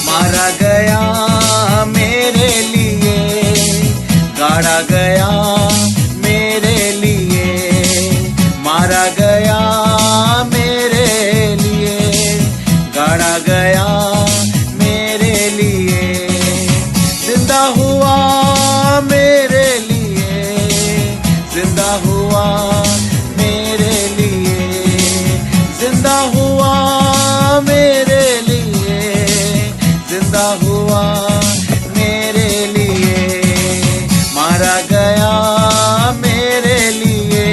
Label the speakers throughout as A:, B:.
A: मारा गया मेरे लिए, गाड़ा गया मेरे लिए, मारा गया मेरे लिए, गाड़ा गया मेरे लिए, जिंदा हुआ मेरे लिए, जिंदा हुआ मेरे लिए, जिंदा हुआ मेरे लिए, जिंदा हुआ मेरे लिए, मारा गया मेरे लिए,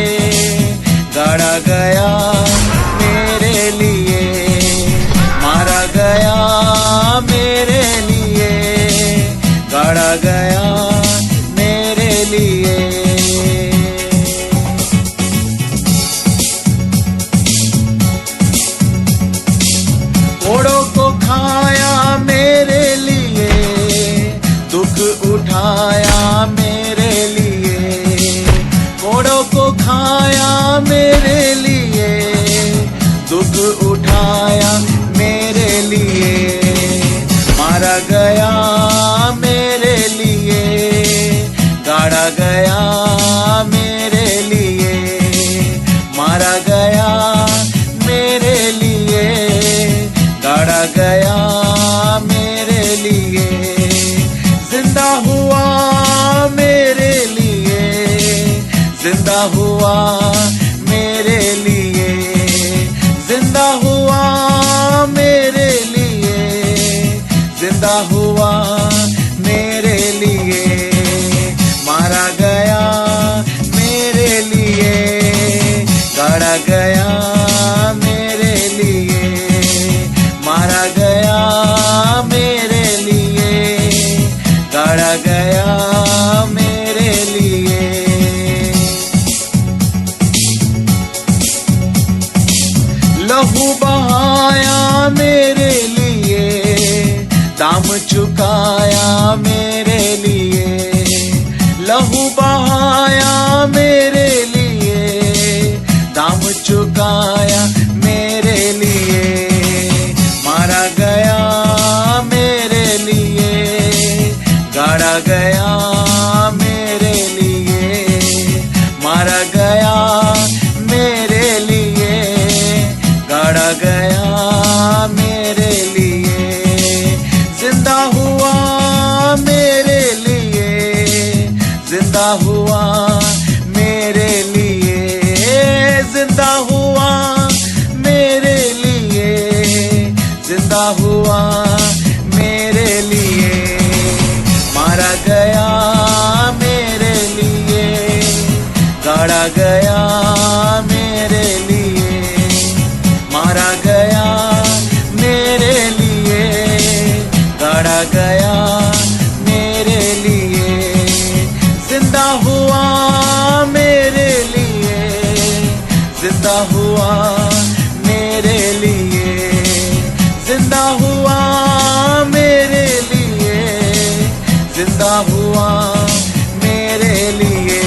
A: गाड़ा गया मेरे लिए, मारा गया मेरे लिए, गाड़ा गया मेरे लिए। कोड़ों को खाया मेरे लिए, दुख उठाया मेरे लिए, कोड़ों को खाया मेरे लिए, दुख उठाया मेरे लिए, मारा गया मेरे लिए, गाड़ा गया मेरे लिए, मारा गया मेरे लिए, गाड़ा गया मेरे लिए, जिंदा हुआ मेरे लिए, जिंदा हुआ मेरे लिए, जिंदा हुआ मेरे लिए, जिंदा हुआ मेरे लिए, मारा गया मेरे लिए, गाड़ा गया मेरे लिए, मारा गया मेरे लिए, गाड़ा गया मेरे लिए। लहू बहाया मेरे लिए, दाम चुकाया मेरे लिए, लहू बहाया मेरे लिए, दाम चुकाया मेरे लिए, मारा गया मेरे लिए, गाड़ा गया मेरे लिए, मारा गया मेरे लिए, गाड़ा गया मेरे लिए, जिंदा हुआ मेरे लिए, जिंदा हुआ मेरे लिए, जिंदा हुआ मेरे लिए, जिंदा हुआ मेरे लिए, मारा गया मेरे लिए, गाड़ा गया मेरे लिए, मारा गया मेरे लिए, गाड़ा गया मेरे लिए, जिंदा हुआ मेरे लिए, जिंदा हुआ मेरे लिए, जिंदा हुआ मेरे लिए, जिंदा हुआ मेरे लिए।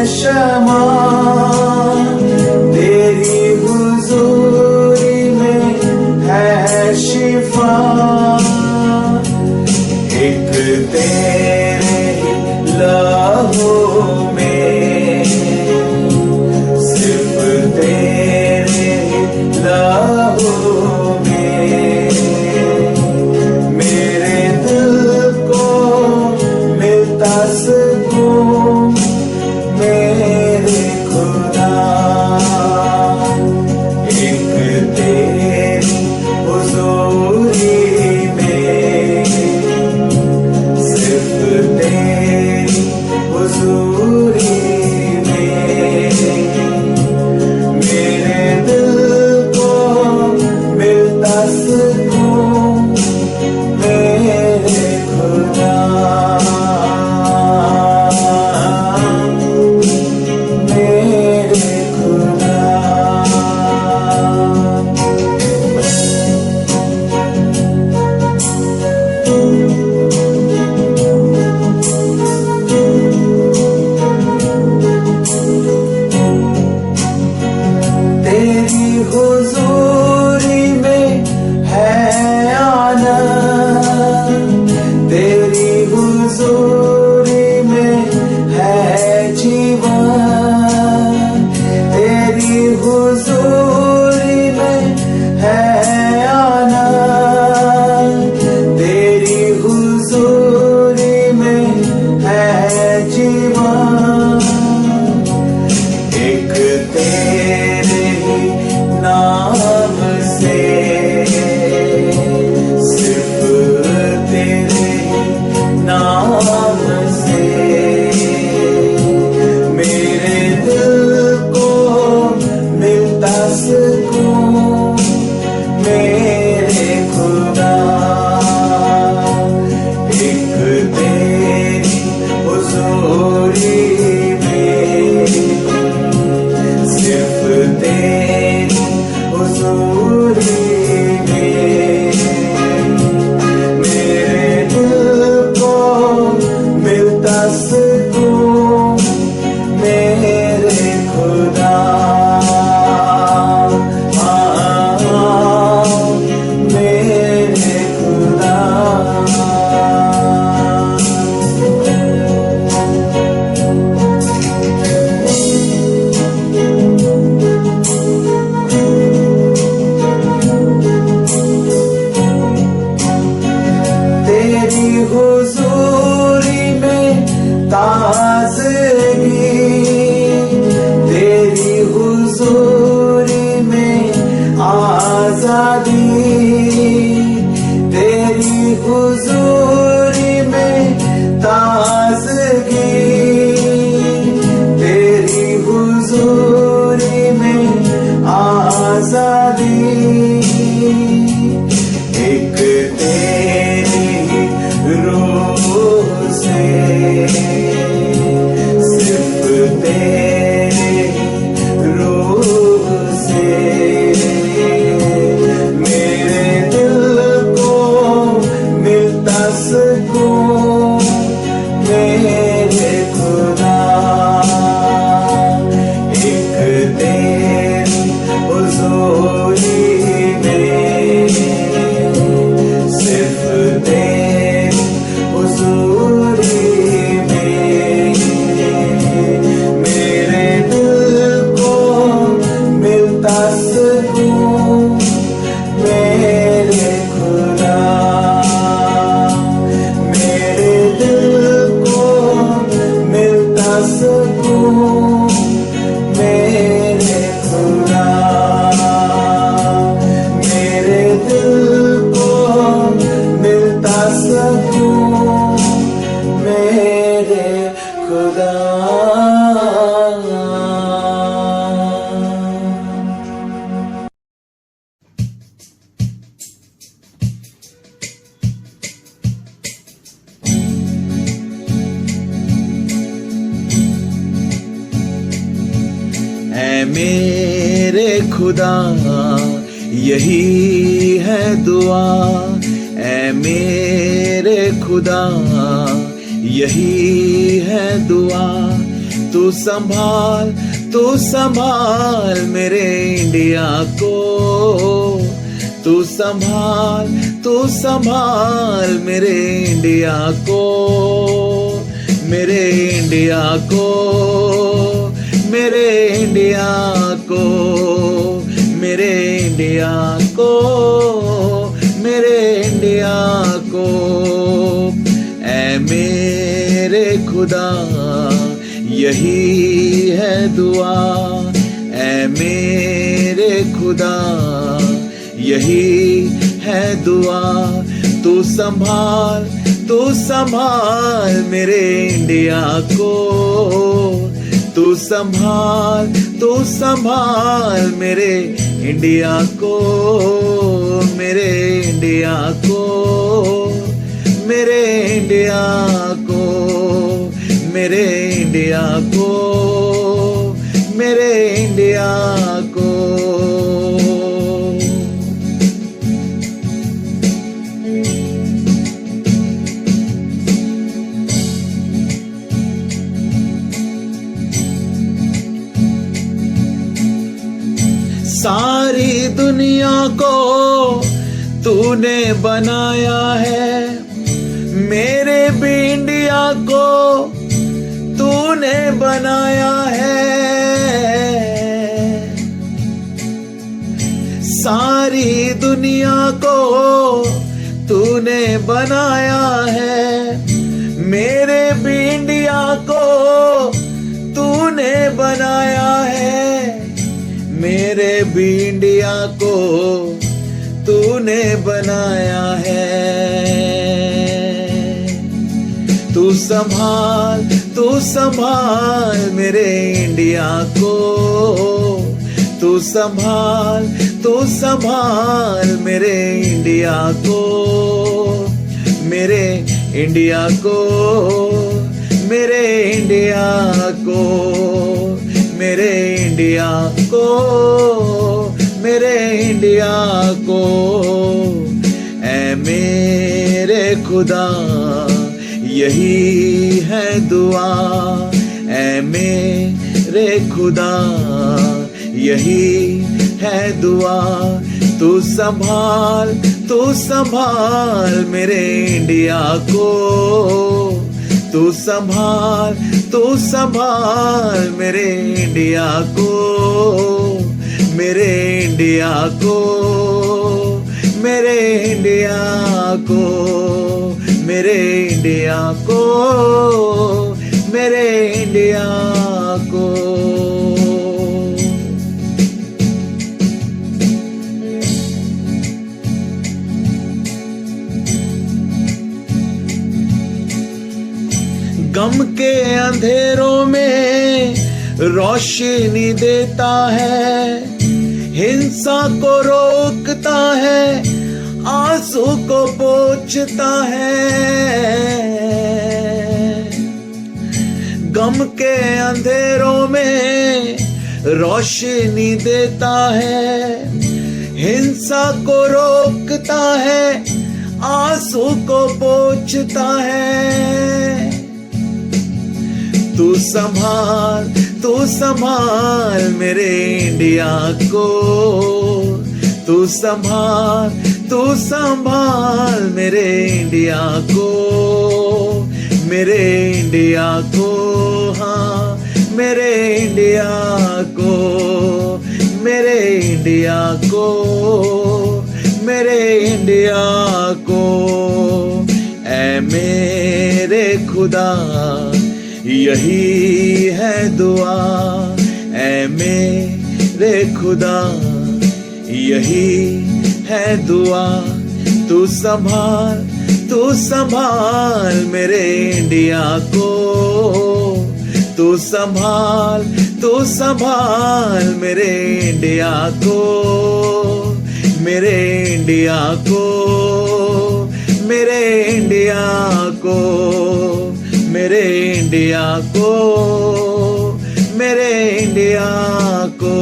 A: शमा, तेरी हुजूरी में है शिफा। एक तेरे लहू में, सिर्फ तेरे लहू में मेरे दिल को मिलता सुकून मेरे खुदा। एक तेरी हुजूरी में, सिर्फ तेरी हुजूरी में मेरे दिल को मिलता सुकून मेरे खुदा। मेरे खुदा। तेरी हुजूरी में है आनंद, तेरी हुजूरी में है जीवन। तेरी हुजूरी में है आनंद, तेरी हुजूरी में है जीवन। एक तेरे ही नाम से, सिर्फ तेरे ही नाम से मेरे दिल को मिलता सुकून मेरे खुदा। एक तेरी हुजूरी में, सिर्फ तेरी हुजूरी में मेरे दिल को मिलता सुकून मेरे खुदा। मेरे खुदा। तेरी हुजूरी में ताज़गी, तेरी हुजूरी में आजादी। तेरी हुजूरी में ताज़गी, तेरी हुजूरी में आजादी। एक तेरी रूह से, सिर्फ तेरी रूह से मेरे दिल को मिलता सुकून मेरे खुदा। एक तेरी हुजूरी में, सिर्फ तेरी हुजूरी में मेरे दिल को मिलता सुकून मेरे खुदा। मेरे दिल को मिलता सुकून मेरे खुदा। मेरे दिल को मिलता सुकून मेरे खुदा। ऐ मेरे खुदा यही है दुआ, ऐ मेरे खुदा यही है दुआ, तू संभाल मेरे इंडिया को, तू संभाल मेरे इंडिया को, मेरे इंडिया को, मेरे इंडिया को, मेरे इंडिया को, मेरे इंडिया को। ऐ मेरे खुदा यही है दुआ, ऐ मेरे खुदा यही है दुआ। तू संभाल मेरे इंडिया को, तू संभाल मेरे इंडिया को, मेरे इंडिया को, मेरे इंडिया को, मेरे इंडिया को, मेरे इंडिया को। सारी दुनिया को तूने बनाया है, मेरे भी इंडिया को तूने बनाया है। सारी दुनिया को तूने बनाया है, मेरे भी इंडिया को तूने बनाया है, मेरे भी इंडिया को तूने बनाया है। तू संभाल मेरे इंडिया को, तू संभाल मेरे इंडिया को, मेरे इंडिया को, मेरे इंडिया को, मेरे इंडिया को, मेरे इंडिया को। ऐ मेरे खुदा यही है दुआ, ऐ मेरे खुदा यही है दुआ। तू संभाल मेरे इंडिया को, तू संभाल मेरे इंडिया को, मेरे इंडिया को, मेरे इंडिया को, मेरे इंडिया को, मेरे इंडिया को। गम के अंधेरों में रोशनी देता है, हिंसा को रोकता है, आंसू को पोंछता है। गम के अंधेरों में रोशनी देता है, हिंसा को रोकता है, आंसू को पोंछता है। तू संभाल मेरे इंडिया को, तू संभाल मेरे इंडिया को, मेरे इंडिया को, हाँ मेरे इंडिया को, मेरे इंडिया को, मेरे इंडिया को। ऐ मेरे खुदा यही है दुआ, ऐ मेरे खुदा यही है दुआ। तू संभाल मेरे इंडिया को, तू संभाल मेरे इंडिया को, मेरे इंडिया को, मेरे इंडिया को, मेरे इंडिया को, मेरे इंडिया को।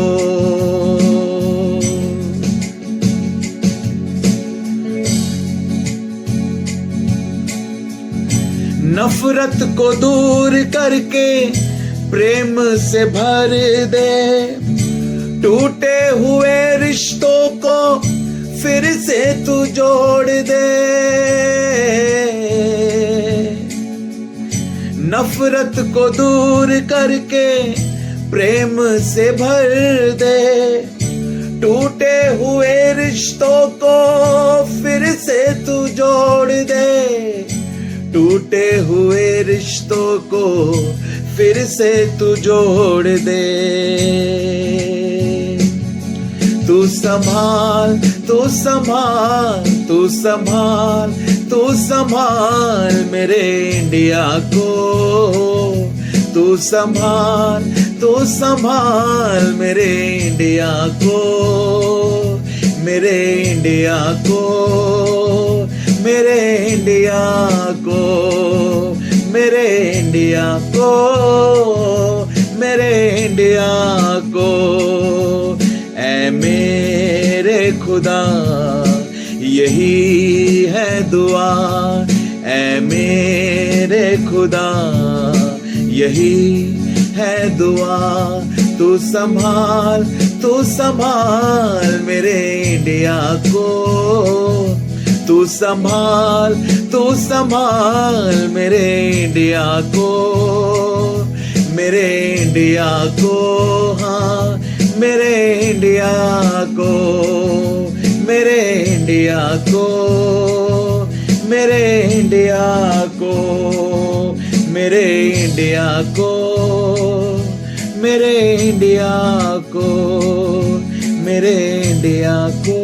A: नफरत को दूर करके प्रेम से भर दे, टूटे हुए रिश्तों को फिर से तू जोड़ दे, नफरत को दूर करके प्रेम से भर दे, टूटे हुए रिश्तों को फिर से तू जोड़ दे, टूटे हुए रिश्तों को फिर से तू जोड़ दे। तू संभाल, तू संभाल, तू संभाल, तू संभाल मेरे इंडिया को, तू संभाल, तू संभाल मेरे इंडिया को, मेरे इंडिया को, मेरे इंडिया को, मेरे इंडिया को, मेरे इंडिया को। ऐ मेरे खुदा यही है दुआ, ऐ मेरे खुदा यही है दुआ। तू संभाल, तू संभाल मेरे इंडिया को, तू संभाल, तू संभाल मेरे इंडिया को, मेरे इंडिया को, हाँ मेरे इंडिया को, मेरे इंडिया को, मेरे इंडिया को, मेरे इंडिया को, मेरे इंडिया को, मेरे इंडिया को,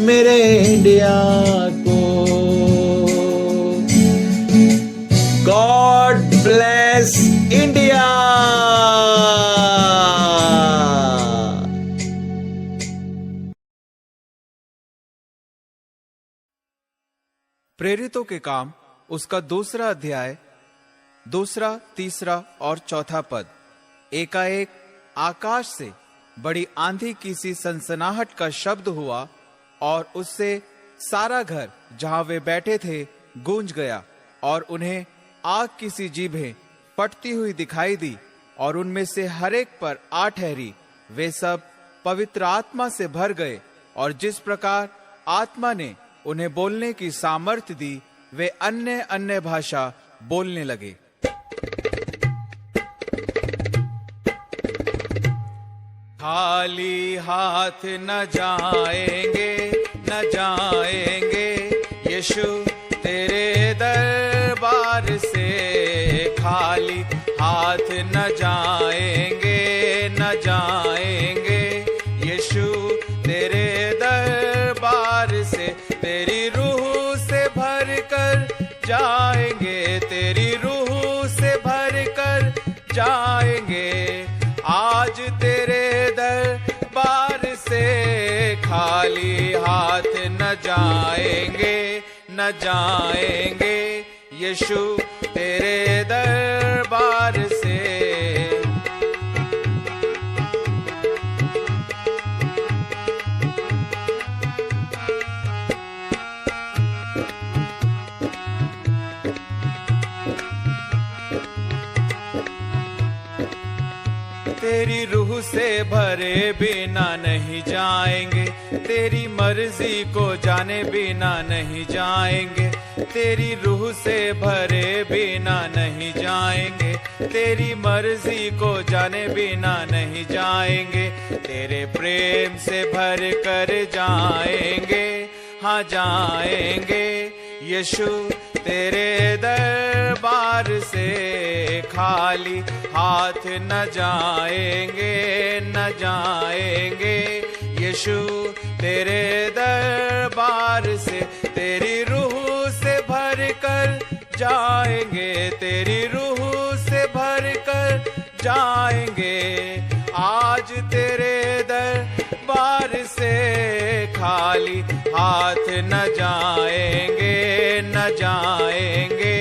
A: मेरे इंडिया को। God bless India.
B: प्रेरितों के काम उसका 2 अध्याय 2, 3 और 4 पद। एकाएक आकाश से बड़ी आंधी की सी सनसनाहट का शब्द हुआ और उससे सारा घर जहां वे बैठे थे गूंज गया, और उन्हें आग की सी जीभें फटती हुई दिखाई दी, और उनमें से हर एक पर आ ठहरी। वे सब पवित्र आत्मा से भर गए, और जिस प्रकार आत्मा ने उन्हें बोलने की सामर्थ्य दी, वे अन्य अन्य भाषा बोलने लगे। खाली हाथ न जाएंगे, न जाएंगे यीशु तेरे दरबार से, खाली हाथ न जाएंगे, न जाएंगे यीशु तेरे दरबार से। तेरी रूह से भर कर जाएंगे, तेरी रूह से भर कर जाएंगे, आज तेरे दरबार से खाली हाथ न जाएंगे, न जाएंगे यीशु तेरे दरबार से। तेरी रूह से भरे बिना नहीं जाएंगे, तेरी मर्जी को जाने बिना नहीं जाएंगे, तेरी रूह से भरे बिना नहीं जाएंगे, तेरी मर्जी को जाने बिना नहीं जाएंगे, तेरे प्रेम से भर कर जाएंगे, हाँ जाएंगे यीशु तेरे दरबार से, खाली हाथ न जाएंगे, न जाएंगे यीशु तेरे दरबार से। तेरी रूह से भर कर जाएंगे, तेरी रूह से भर कर जाएंगे, आज तेरे दरबार से खाली हाथ न जाएंगे, न जाएंगे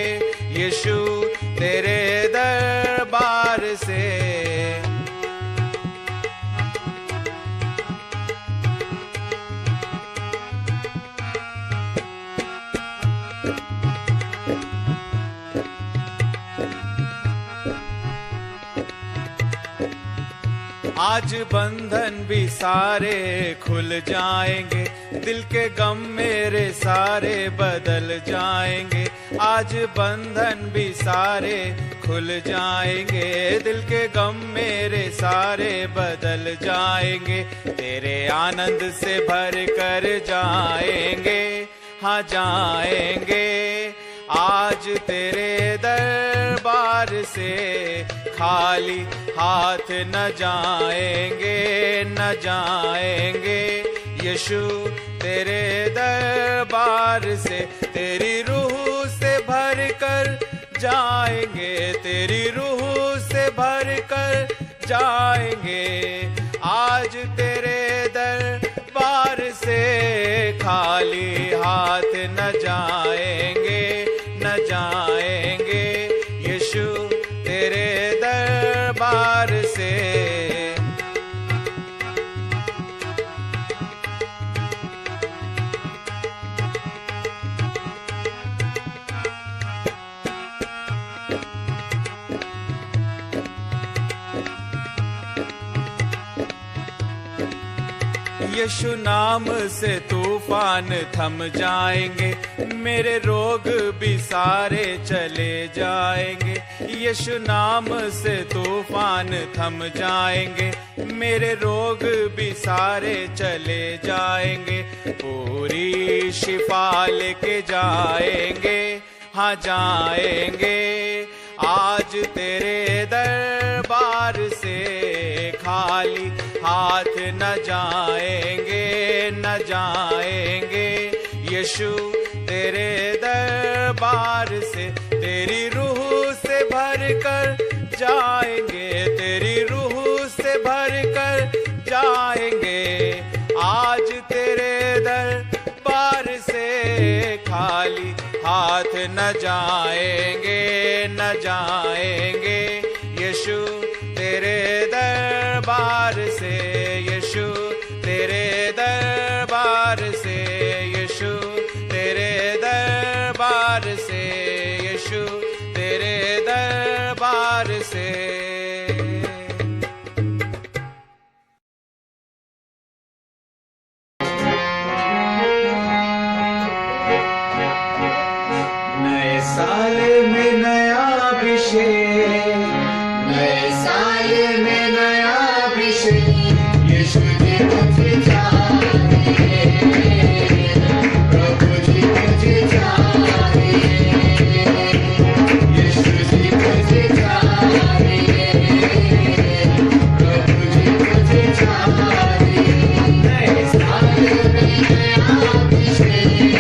B: यीशु तेरे दरबार से। आज बंधन भी सारे खुल जाएंगे, दिल के गम मेरे सारे बदल जाएंगे। आज बंधन भी सारे खुल जाएंगे, दिल के गम मेरे सारे बदल जाएंगे। तेरे आनंद से भर कर जाएंगे, हाँ जाएंगे। आज तेरे दरबार से खाली हाथ न जाएंगे, न जाएंगे। यीशु तेरे दरबार से तेरी रूह से भर कर जाएंगे, तेरी रूह से भर कर जाएंगे। आज तेरे दरबार से खाली हाथ न जाएंगे, न जाएंगे। यीशु तेरे दरबार से। यीशु नाम से तूफान थम जाएंगे, मेरे रोग भी सारे चले जाएंगे। यीशु नाम से तूफान थम जाएंगे, मेरे रोग भी सारे चले जाएंगे। पूरी शिफा लेके जाएंगे, हाँ जाएंगे। आज तेरे दरबार से खाली हाथ न जाएंगे, न जाएंगे। यीशु तेरे दरबार से तेरी रूह से भर कर जाएंगे, तेरी रूह से भर कर जाएंगे। आज तेरे दरबार से खाली हाथ न जाएंगे, न जाएंगे। यीशु तेरे दरबार से, यीशु तेरे दरबार से, यीशु तेरे दरबार से, यीशु तेरे दरबार से।
A: नए साल में नया अभिषेक, नए साल में नया अभिषेक। यीशु जी मुझे चाहिए, प्रभु जी मुझे चाहिए। यीशु जी मुझे चाहिए, प्रभु जी मुझे चाहिए। नए साल में नया अभिषेक,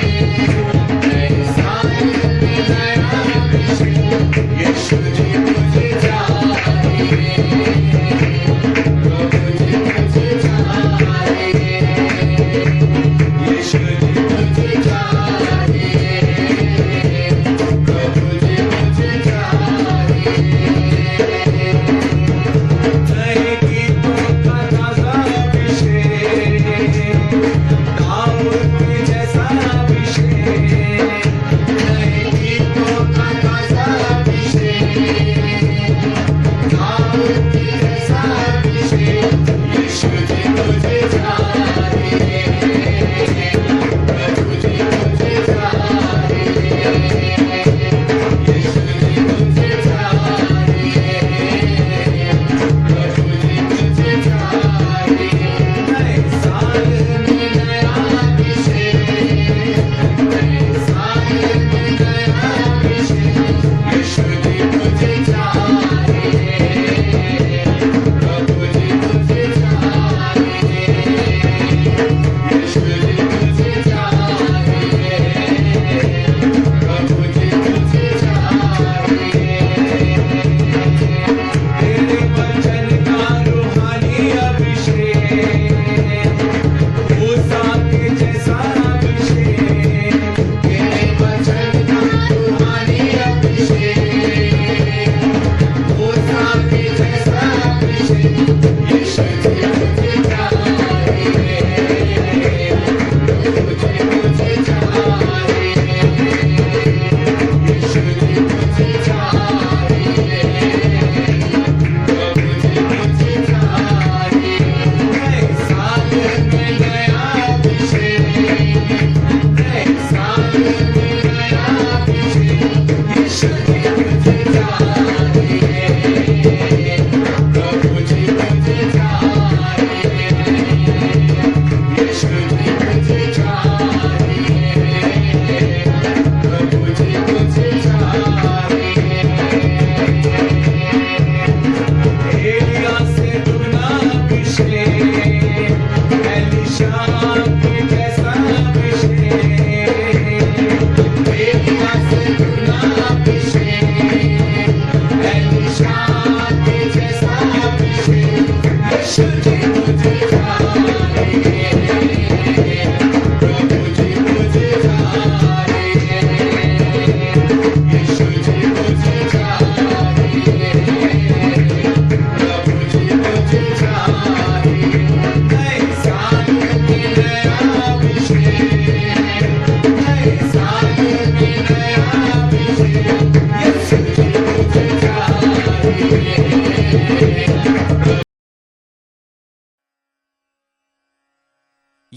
A: नए साल में नया अभिषेक। यीशु जी मुझे चाहिए।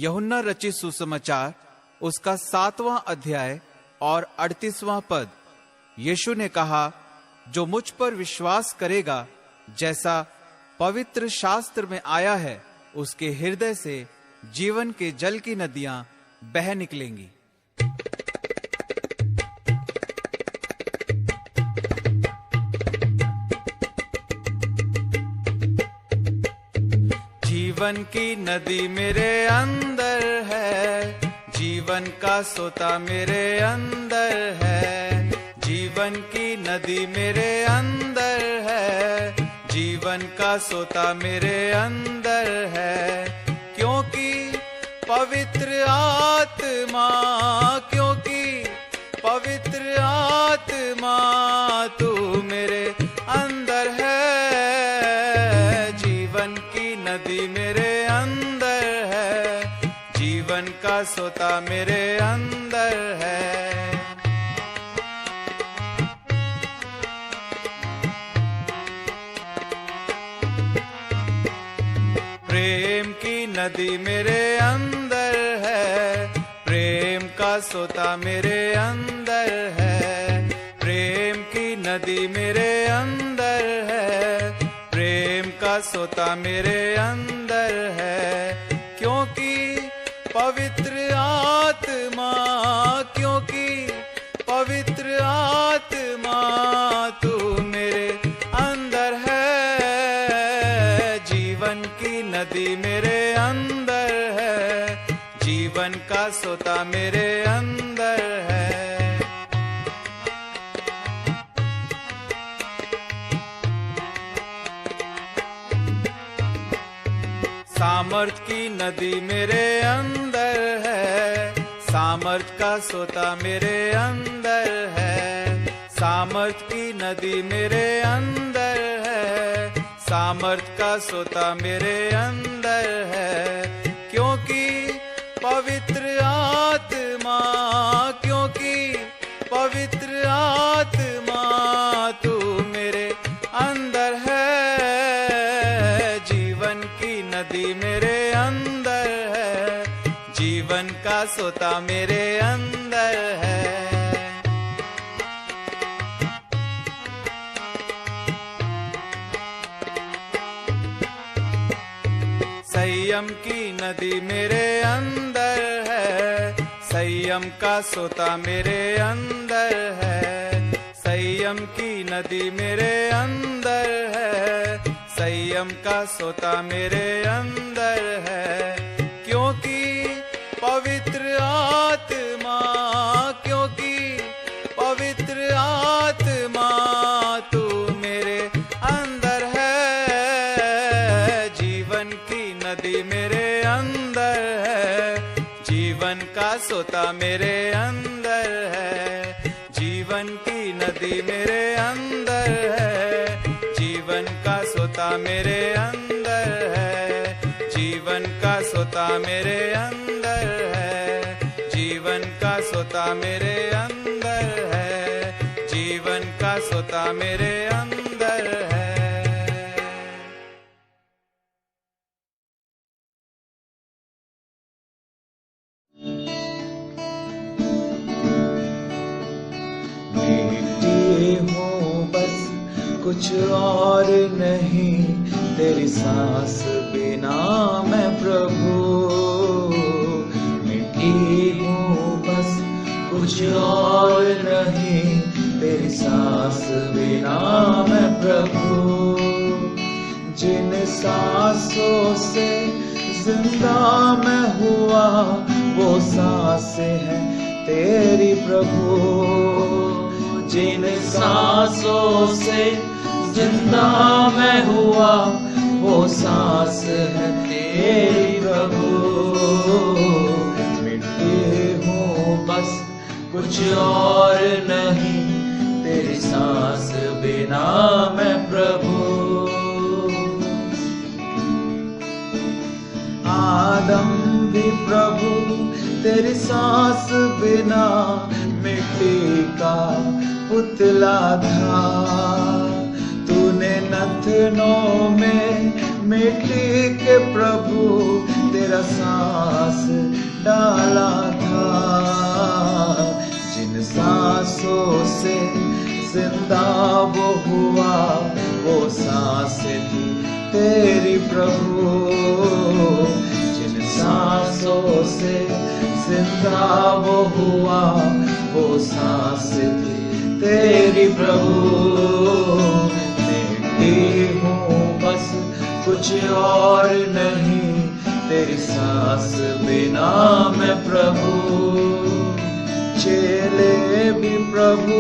B: यूहन्ना रचित सुसमाचार उसका 7वां अध्याय और 38वां पद। यीशु ने कहा, जो मुझ पर विश्वास करेगा, जैसा पवित्र शास्त्र में आया है, उसके हृदय से जीवन के जल की नदियां बह निकलेंगी। जीवन की नदी मेरे अंदर है, जीवन का सोता मेरे अंदर है। जीवन की नदी मेरे अंदर है, जीवन का सोता मेरे अंदर है। क्योंकि पवित्र आत्मा, क्योंकि पवित्र आत्मा तू मेरे अंदर है। जीवन की नदी मेरे अंदर है, जीवन का सोता मेरे अंदर है। प्रेम की नदी मेरे अंदर है, प्रेम का सोता मेरे अंदर है। प्रेम की नदी मेरे अंदर है, प्रेम का सोता मेरे अंदर है। क्योंकि पवित्र आत्मा, क्योंकि पवित्र आत्मा तू मेरे अंदर है। जीवन की नदी मेरे अंदर है, जीवन का सोता मेरे अंदर है। सामर्थ की नदी मेरे अंदर है, सामर्थ का सोता मेरे अंदर है। सामर्थ की नदी मेरे अंदर है, सामर्थ का सोता मेरे अंदर है। क्योंकि पवित्र आत्मा, क्योंकि पवित्र आत्मा तू मेरे अंदर है। जीवन की नदी मेरे अंदर है, जीवन का सोता मेरे अंदर है। संयम की नदी मेरे अंदर है, संयम का सोता मेरे अंदर है। संयम की नदी मेरे अंदर है, संयम का सोता मेरे अंदर है। क्योंकि पवित्र आत्मा, क्योंकि पवित्र आत्मा तू मेरे अंदर है। जीवन की नदी मेरे अंदर है, जीवन का सोता मेरे अंदर है। जीवन की नदी मेरे अंदर है, जीवन का सोता मेरे अंदर है। जीवन का सोता मेरे अंदर है, जीवन का सोता मेरे अंदर है। जीवन का सोता मेरे अंदर है।
A: मिट्टी हूँ बस, कुछ और नहीं, तेरी सांस बिना मैं प्रभु। मिट्टी हूँ बस, कुछ और नहीं, तेरी सांस बिना मैं प्रभु। जिन सांसों से जिंदा मैं हुआ, वो सांसें हैं तेरी प्रभु। जिन सांसों से जिंदा मैं हुआ, वो सांस है तेरी प्रभु। मिट्टी हूँ बस, कुछ और नहीं, तेरी सांस बिना मैं प्रभु। आदम भी प्रभु तेरी सांस बिना मिट्टी का पुतला था। तूने नथनों में मिट्टी के प्रभु तेरा सांस डाला था, जिन सांसों से जिंदा वो हुआ वो सांसें थी तेरी प्रभु, जिन सांसों से जिंदा वो हुआ वो सांसें थी तेरी प्रभु। मिट्टी हूँ बस कुछ और नहीं, तेरी सांस बिना मैं प्रभु। चेले भी प्रभु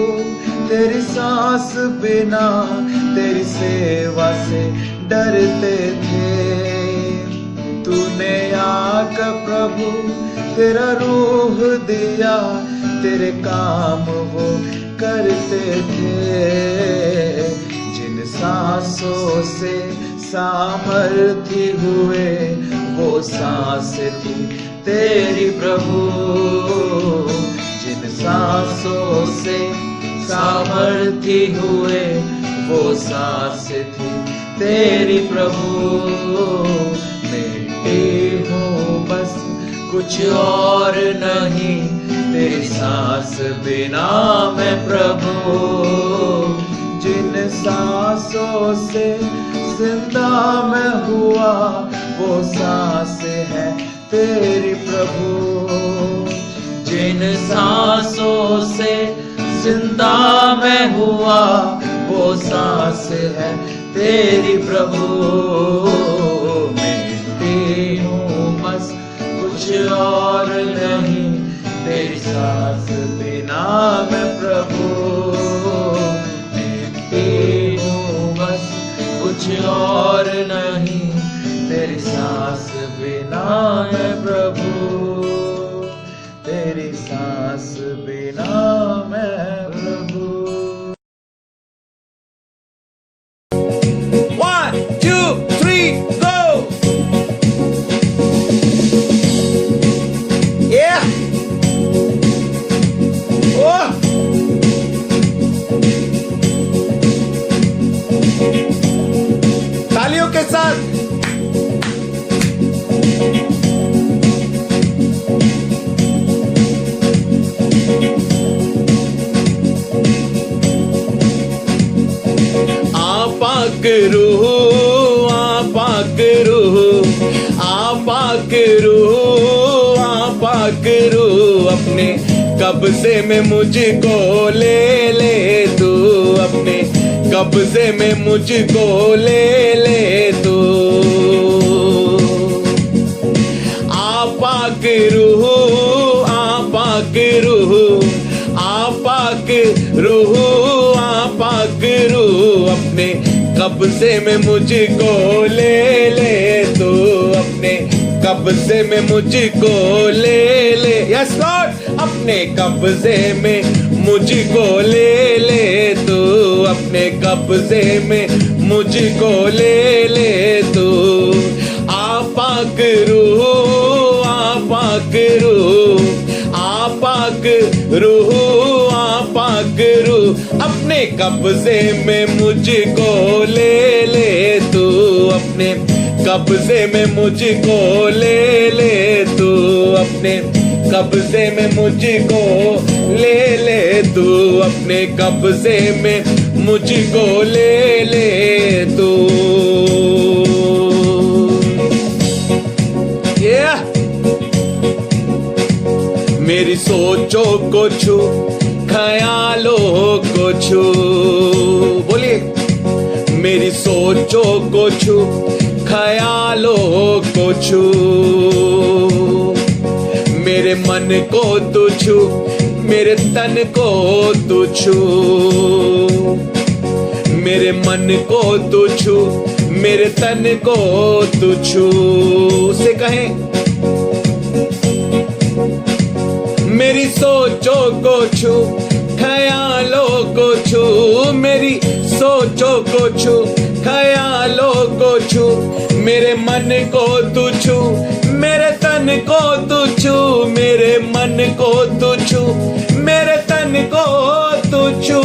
A: तेरी सांस बिना तेरी सेवा से डरते थे, तूने आकर प्रभु तेरा रूह दिया, तेरे काम वो करते थे। जिन सांसों से सामर्थ्य हुए वो सांस थी तेरी प्रभु, जिन सांसों से सामर्थ्य हुए वो सांस थी तेरी प्रभु। मिट्टी हूँ बस कुछ और नहीं, तेरी सांस बिना मैं प्रभु। जिन सांसों से जिंदा मैं हुआ वो सांस है तेरी प्रभु, जिन सांसों से जिंदा मैं हुआ वो सांस है तेरी प्रभु। मिट्टी हूँ बस कुछ और नहीं, तेरी सांस बिना मैं प्रभु। मिट्टी हूँ बस कुछ और नहीं, तेरी सांस बिना मैं प्रभु, तेरी सांस बिना मैं प्रभु। 1 2 3 go! Yeah! Oh! तालियों के साथ करू अपने कब्जे में मुझको ले ले तू, अपने कब्जे में मुझको ले ले तू। आपाक रूह आपाक रूह आपाक रूह आपाक रूह अपने कब्जे में मुझको ले ले तू, अपने कब्जे में मुझको ले ले। यस लॉर्ड, अपने कब्जे में मुझको ले ले तू, अपने कब्जे में मुझको ले ले तू। आपाक रूह आपाक रूह आपाक रूह आपाक रूह अपने कब्जे में मुझको ले ले तू, अपने कब्जे में मुझको ले ले तू, अपने कब्जे में मुझको ले ले तू, अपने कब्जे में मुझको ले ले तू। मेरी सोचों को छू, ख्यालों को छू, बोलिए। मेरी सोचों को छू, ख्यालों को छू, मेरे मन को तू छू, मेरे तन को तू छू, मेरे मन को तू छू, मेरे तन को तू छू। से कहें मेरी सोचों को छू, ख्यालों को छू, मेरी सोचों को छू, ख्यालों को छू, मेरे मन को तू छू, मेरे तन को तू छू, मेरे मन को तू छू, मेरे तन को तू छू।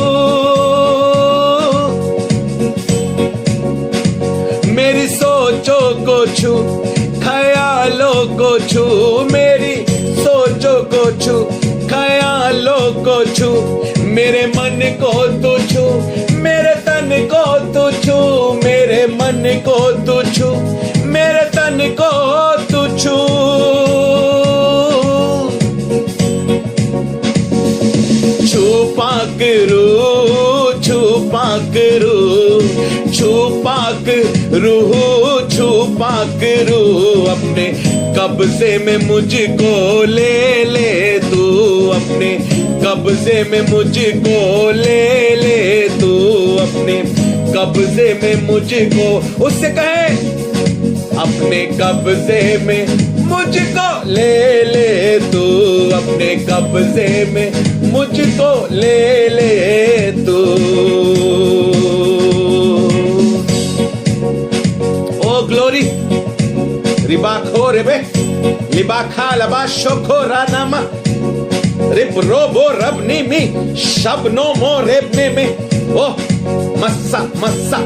A: मेरी सोच सोचों को छू, ख्यालों को छू, मेरी सोचों को छू, ख्यालों को छू, मेरे मन को तू छू, मेरे तन को तू छू, मेरे मन को तू छू, मेरे तन को तू छू। छुपा करू, छुपा करू, छुपा करू, छुपा करू, अपने कब्जे में मुझको ले ले तू, अपने कब्जे में मुझको ले ले तू, अपने कब्जे में मुझको, उससे कहे अपने कब्जे में मुझको ले ले तू, अपने कब्जे में मुझको ले ले तू। ओ ग्लोरी रिबाखो रेबे लिबाखा लबा शोखो रानामा रिब रोबो रबनी मी शबनो मो रेबने में। ओ मस्सा मस्सा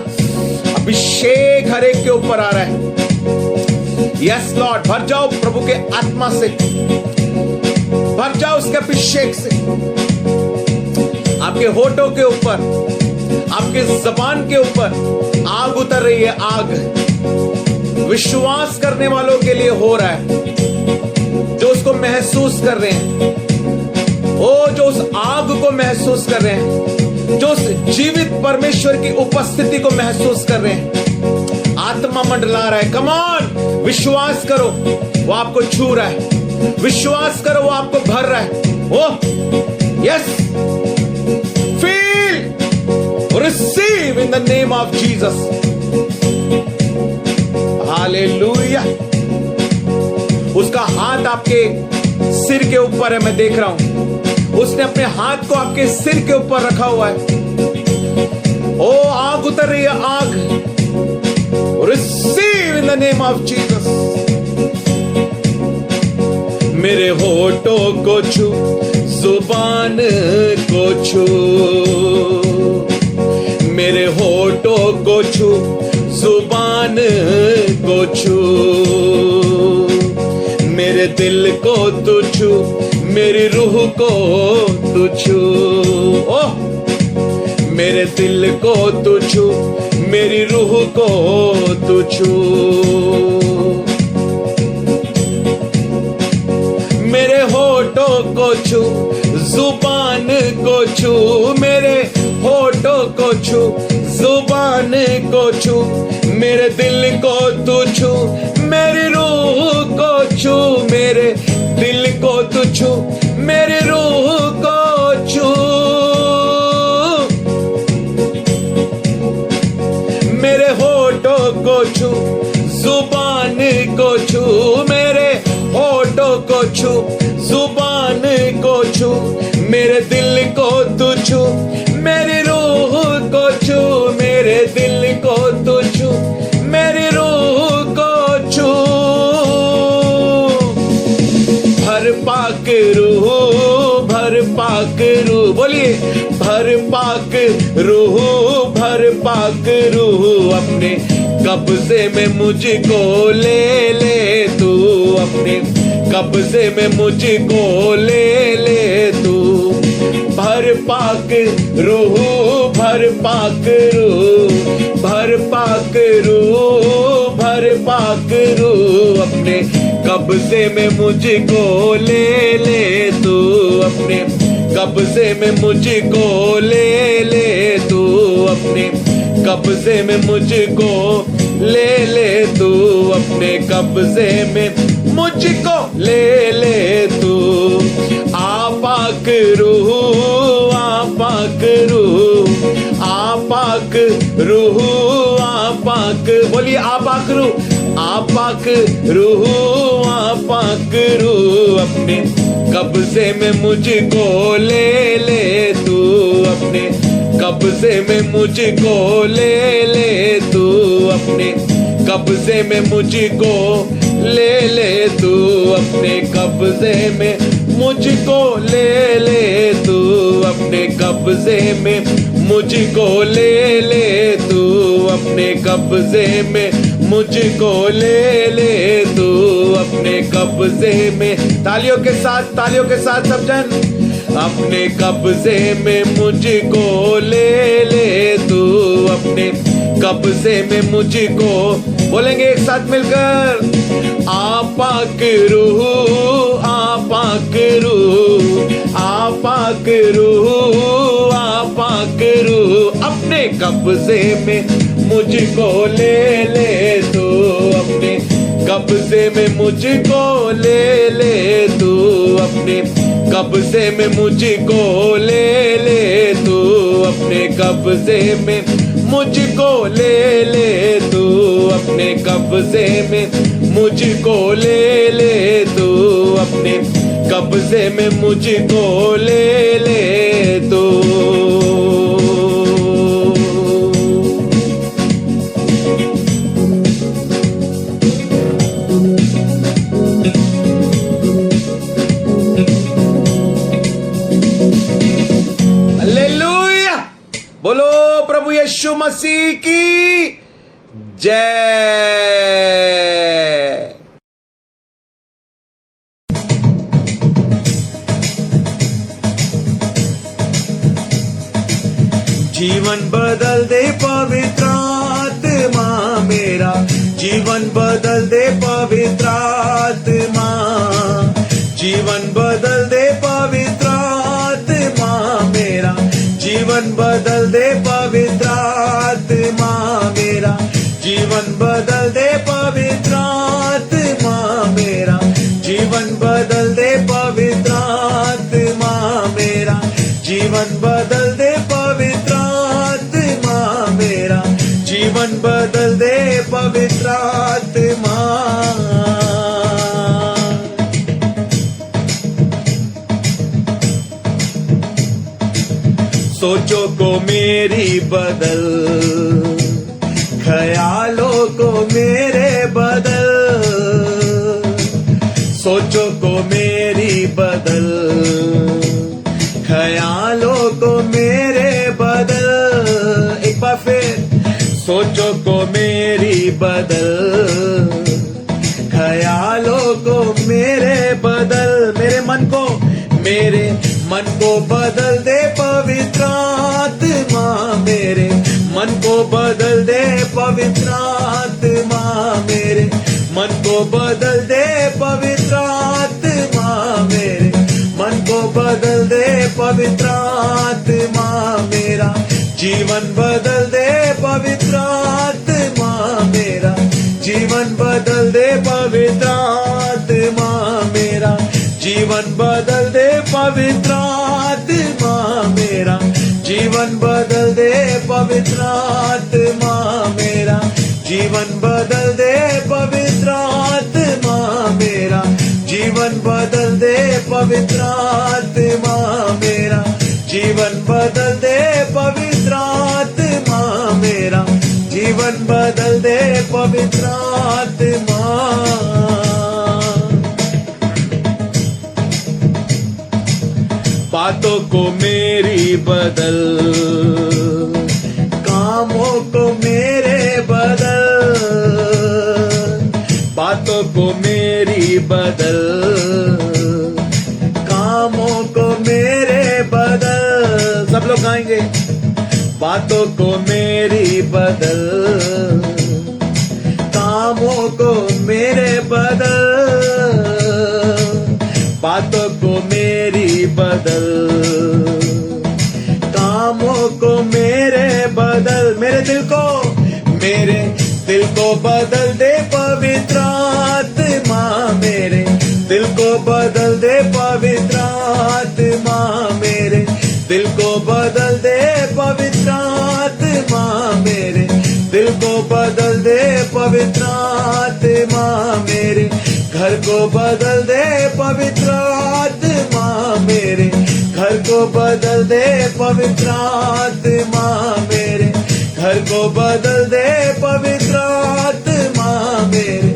A: अभिषेक हर एक के ऊपर आ रहा है। यस लॉर्ड, भर जाओ प्रभु के आत्मा से, भर जाओ उसके अभिषेक से। आपके होठों के ऊपर, आपके जबान के ऊपर आग उतर रही है, आग। विश्वास करने वालों के लिए हो रहा है, जो उसको महसूस कर रहे हैं, ओ जो उस आग को महसूस कर रहे हैं, जो उस जीवित परमेश्वर की उपस्थिति को महसूस कर रहे हैं। आत्मा मंडला रहा है। कम ऑन, विश्वास करो वो आपको छू रहा है, विश्वास करो वो आपको भर रहा है। ओ yes, feel, receive in the name of Jesus. Hallelujah. उसका हाथ आपके सिर के ऊपर है, मैं देख रहा हूं। उसने अपने हाथ को आपके सिर के ऊपर रखा हुआ है। ओ आग उतर रही है, आग। Receive in the name of Jesus. मेरे होठों को छू, जुबान को छू, मेरे होठों को छू, जुबान को छू, मेरे दिल को तू छू, मेरी रूह को तू छू। ओह, मेरे दिल को तू छू, मेरी रूह को तू छू। मेरे होठों को छू, जुबान को छू, मेरे होठों को छू, जुबान को छू, मेरे दिल को तू छू, मेरी रूह को छू, मेरे दिल को तू छू, मेरी रूह को छू। मेरे होठों को छू, जुबान को छू, मेरे होठों को छू, जुबान को छू, मेरे दिल को तू छू, मेरी रूह को छू, मेरे दिल को तू छू, मेरी रूह को छू। भर पाक रूह, भर पाक रूह, बोलिए भर पाक रूह, भर पाक रूह, अपने कब्जे में मुझको ले ले तू, अपने कब्जे में मुझको ले ले तू। भर पाक रूह, भर पाक रूह, भर पाक रूह, भर पाक रूह, अपने कब्जे में मुझको ले ले तू, अपने कब्जे में मुझको ले ले तू, अपने कब्जे में मुझको ले ले तू, अपने कब्जे में मुझको ले ले तू। आपाक रूह, आपाक रूह, आपाक रूह, आपाक, बोलिए आपाक रूह, आपाक रूह, आपाक रूह, अपने कब्जे में मुझको ले ले तू, अपने कब्जे में मुझको ले ले तू, अपने कब्जे में मुझको ले ले तू, अपने कब्जे में मुझको ले ले तू, अपने कब्जे में मुझको ले ले तू, अपने कब्जे में मुझको ले ले तू अपने कब्जे में। तालियों के साथ सब जन। अपने कब्जे में मुझको ले ले तू अपने कब्जे में मुझको। बोलेंगे एक साथ मिलकर, आपाक रूह आपाक रूह आपाक रूह आपाक रूह। अपने कब्जे में मुझको ले ले तू अपने कब्जे में मुझको ले ले तू अपने कब्जे में मुझको ले ले तू अपने कब्जे में मुझको ले ले तू अपने कब्जे में मुझको ले ले तू अपने कब्जे में मुझको ले ले तू। बोलो प्रभु यीशु मसीह की जय। जीवन बदल दे पवित्र आत्मा मेरा, जीवन बदल दे पवित्र आत्मा, जीवन बदल दे पवित्र आत्मा मेरा, जीवन बदल दे पवित्र आत्मा मेरा, जीवन बदल दे पवित्र आत्मा मेरा, जीवन बदल दे पवित्र आत्मा मेरा, जीवन बदल दे पवित्र आत्मा मेरा, जीवन बदल दे पवित्र आत्मा। सोचों को मेरी बदल, ख्यालों को मेरे बदल, सोचों को मेरी बदल, ख्यालों को मेरे बदल। एक बार फिर, सोचों को मेरी बदल, ख्यालों को मेरे बदल। मेरे मन को बदल दे पवित्र आत्मा, मेरे मन को बदल दे पवित्र आत्मा, मेरे मन को बदल दे पवित्र आत्मा, मेरे मन को बदल दे पवित्र आत्मा मेरा, जीवन बदल दे पवित्र आत्मा मेरा, जीवन बदल दे पवित्र आत्मा मेरा, जीवन बदल दे पवित्र आत्मा मेरा, जीवन बदल दे पवित्र आत्मा मेरा, जीवन बदल दे पवित्र आत्मा मेरा, जीवन बदल दे पवित्र आत्मा मेरा, जीवन बदल दे पवित्र आत्मा मेरा, जीवन बदल दे पवित्र आत्मा। बातों को मेरी बदल, कामों को मेरे बदल, बातों को मेरी बदल, कामों को मेरे बदल। सब लोग गाएंगे, बातों को मेरी बदल, कामों को मेरे बदल, बातों को मेरी बदल, कामों को मेरे बदल। मेरे दिल को बदल दे पवित्र आत्मा, मेरे दिल को बदल दे पवित्र आत्मा, मेरे दिल को बदल दे पवित्र आत्मा, मेरे दिल को बदल दे पवित्र आत्मा, मेरे घर को बदल दे पवित्र आत्मा, मेरे घर को बदल दे पवित्र आत्मा, मेरे घर को बदल दे पवित्र आत्मा, मेरे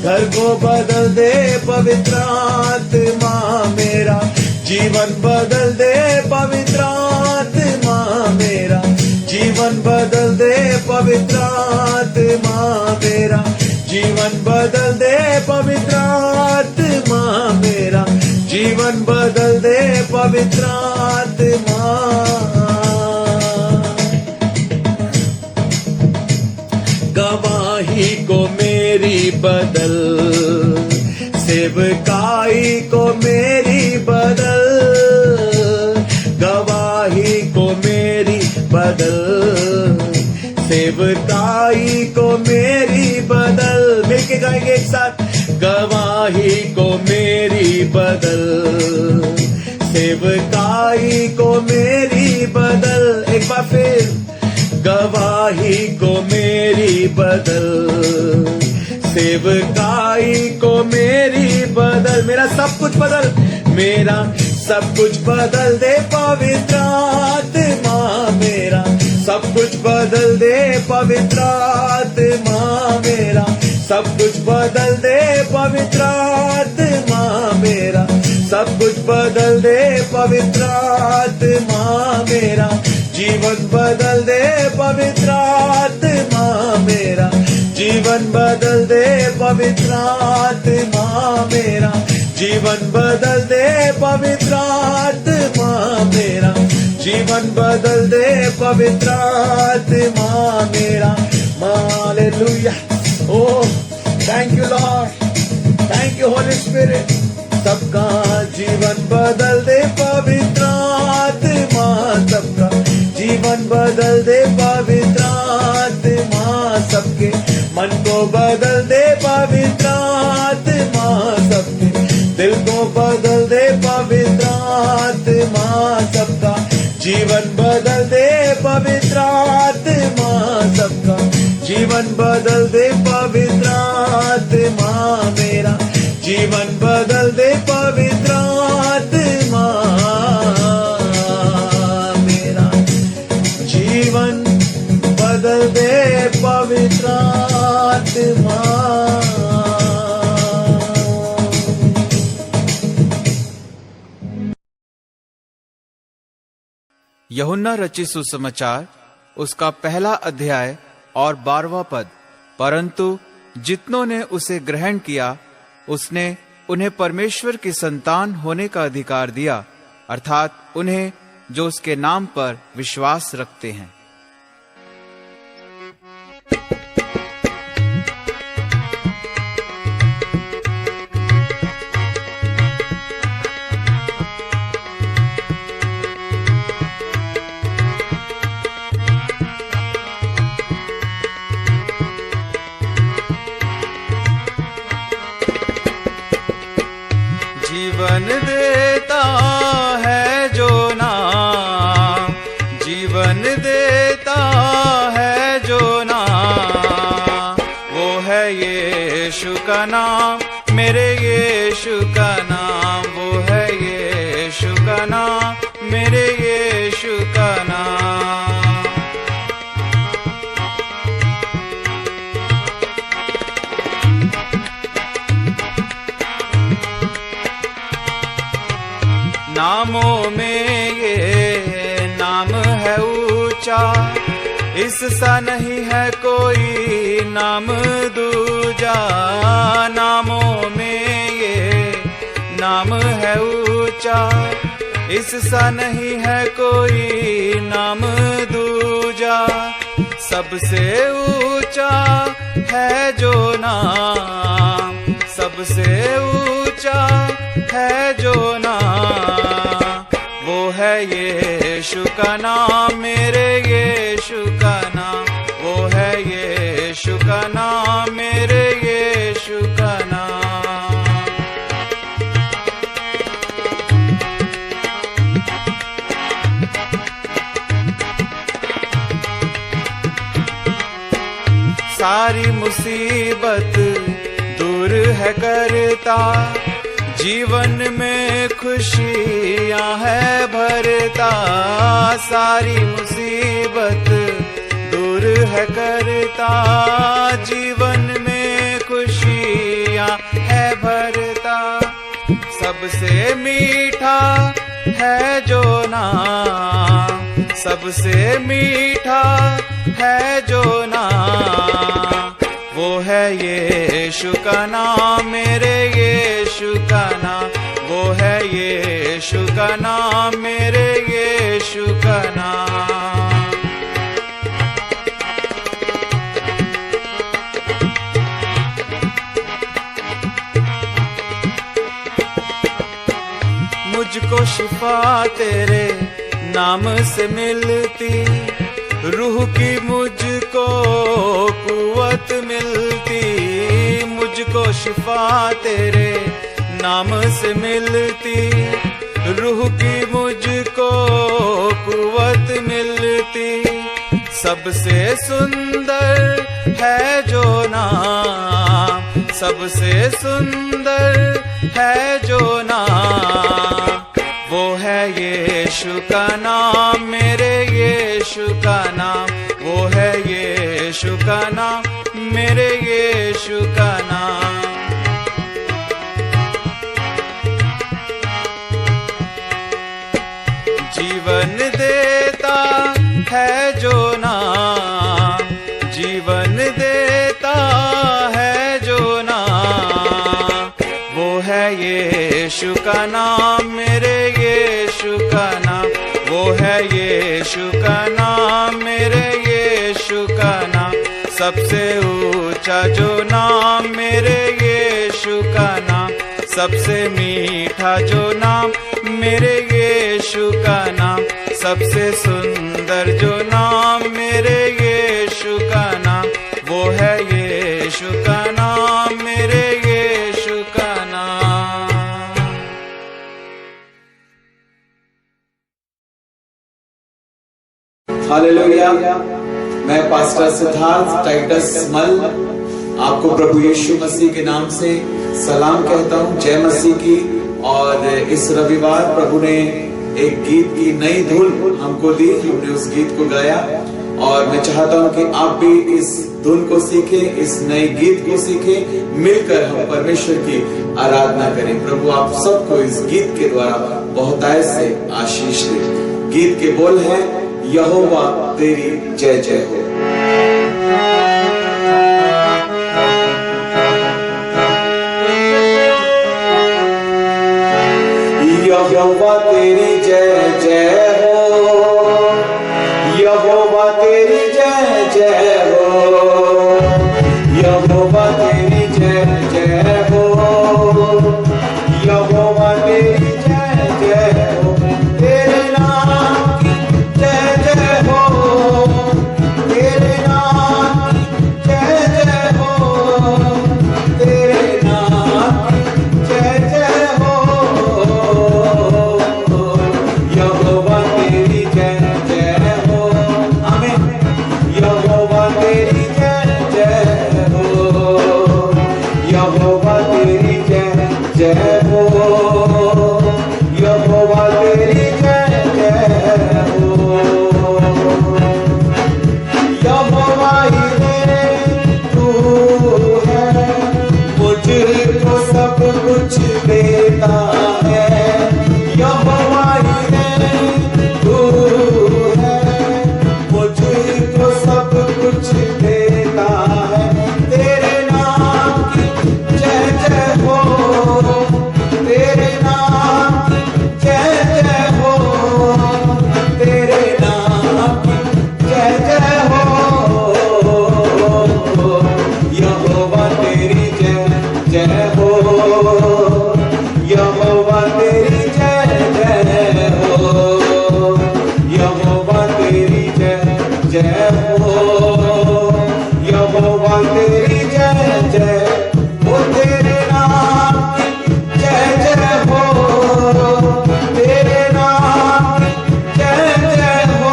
A: घर को बदल दे पवित्र आत्मा मेरा, जीवन बदल दे पवित्र आत्मा मेरा, जीवन बदल दे पवित्र आत्मा मेरा, जीवन बदल दे पवित्र आत्मा। गवाही को मेरी बदल, सेवकाई को मेरी बदल, गवाही को मेरी बदल, सेवकाई को मेरी बदल। मिलके गाएंगे एक साथ, गवाही को मेरी बदल, सेवकाई को मेरी बदल। एक बार फिर, गवाही को मेरी बदल, सेवकाई को मेरी बदल। मेरा सब कुछ बदल, मेरा सब कुछ बदल दे पवित्र आत्मा। मेरा सब कुछ बदल दे पवित्र आत्मा। मेरा सब कुछ बदल दे पवित्र आत्मा। मेरा सब कुछ बदल दे पवित्र आत्मा। मेरा जीवन बदल दे पवित्र आत्मा। मेरा जीवन बदल दे पवित्र आत्मा। मेरा जीवन बदल दे पवित्र आत्मा। मेरा जीवन बदल दे पवित्र आत्मा। मेरा hallelujah. Oh thank you Lord, thank you Holi spirit. सबका जीवन बदल दे पवित्र आत्मा। सबका जीवन बदल दे पवित्र आत्मा। सबके मन को बदल दे पवित्र आत्मा। सबके दिल को बदल दे पवित्र आत्मा। सबका जीवन बदल दे पवित्र आत्मा। सबका जीवन बदल दे पवित्र आत्मा। मेरा जीवन बदल दे पवित्र आत्मा। मेरा जीवन बदल दे पवित्र आत्मा।
B: यूहन्ना रचित सुसमाचार उसका पहला अध्याय और 12वां पद। परंतु जितनों ने उसे ग्रहण किया, उसने उन्हें परमेश्वर की संतान होने का अधिकार दिया, अर्थात उन्हें जो उसके नाम पर विश्वास रखते हैं।
C: जीवन देता है जो नाम, जीवन देता है जो नाम, वो है यीशु का नाम, मेरे यीशु का नाम। वो है यीशु का नाम, मेरे यीशु का नाम। नामों में ये नाम है ऊंचा, इससा नहीं है कोई नाम दूजा। नामों में ये नाम है ऊंचा, इससा नहीं है कोई नाम दूजा। सबसे ऊंचा है जो नाम, सबसे ऊंचा है जो नाम, वो है यीशु का नाम, मेरे यीशु का नाम। वो है यीशु का नाम, मेरे यीशु का नाम। सारी मुसीबत दूर है करता, जीवन में खुशियां है भरता। सारी मुसीबत दूर है करता, जीवन में खुशियां है भरता। सबसे मीठा है जो नाम, सबसे मीठा है जो नाम, वो है यीशु का नाम, मेरे यीशु का नाम। वो है यीशु का नाम, मेरे यीशु का नाम। मुझको शिफा तेरे नाम से मिलती, रूह की मुझको कुव्वत मिलती। मुझको शिफा तेरे नाम से मिलती, रूह की मुझको कुव्वत मिलती। सबसे सुंदर है जो नाम, सबसे सुंदर है जो नाम, वो है यीशु का नाम, मेरे यीशु का नाम। वो है यीशु का नाम, मेरे यीशु का नाम। जीवन देता है जो नाम, जीवन देता है जो नाम, वो है यीशु का नाम, मेरे यीशु का नाम। वो है यीशु का नाम, मेरे यीशु का नाम। सबसे ऊंचा जो नाम, मेरे यीशु का नाम। सबसे मीठा जो नाम, मेरे यीशु का नाम। सबसे सुंदर जो नाम, मेरे यीशु का नाम। वो है यीशु का नाम, मेरे यीशु का नाम।
A: हालेलुया। मैं पास्टर सिद्धार्थ टाइटस मल आपको प्रभु यीशु मसीह के नाम से सलाम कहता हूँ, जय मसीह की। और इस रविवार प्रभु ने एक गीत की नई धुन हमको दी, हमने उस गीत को गाया और मैं चाहता हूँ कि आप भी इस धुन को सीखें, इस नए गीत को सीखें, मिलकर हम परमेश्वर की आराधना करें। प्रभु आप सबको इस गीत के द्वारा बहुतायत से आशीष दे। गीत के बोल हैं, यहोवा तेरी जय जय हो। यहोवा तेरी जय जय हो, यहोवा तेरी जय जय हो, यहोवा तेरी जय जय हो, यहोवा तेरी जय जय हो। तेरे नाम की जय जय हो, तेरे नाम की जय जय हो, तेरे नाम की जय जय हो। यहोवा तेरी जय जय हो, आमीन। यहोवा तेरी जय जय हो, यहोवा तेरी जय जय हो, यहोवा तेरी जय जय हो। यहोवा ही तू है, मुझको सब कुछ देता है। यहोवा ही तू है, मुझको सब कुछ देता है। तेरे नाम की जय जय हो, तेरे नाम की जय जय हो, तेरे नाम की जय जय हो। यहोवा तेरी जय जय हो, यहोवा तेरी जय जय हो, यहोवा तेरी जय जय हो, यहोवा तेरी जय जय हो। तेरे नाम की जय जय हो, तेरे नाम की जय जय हो,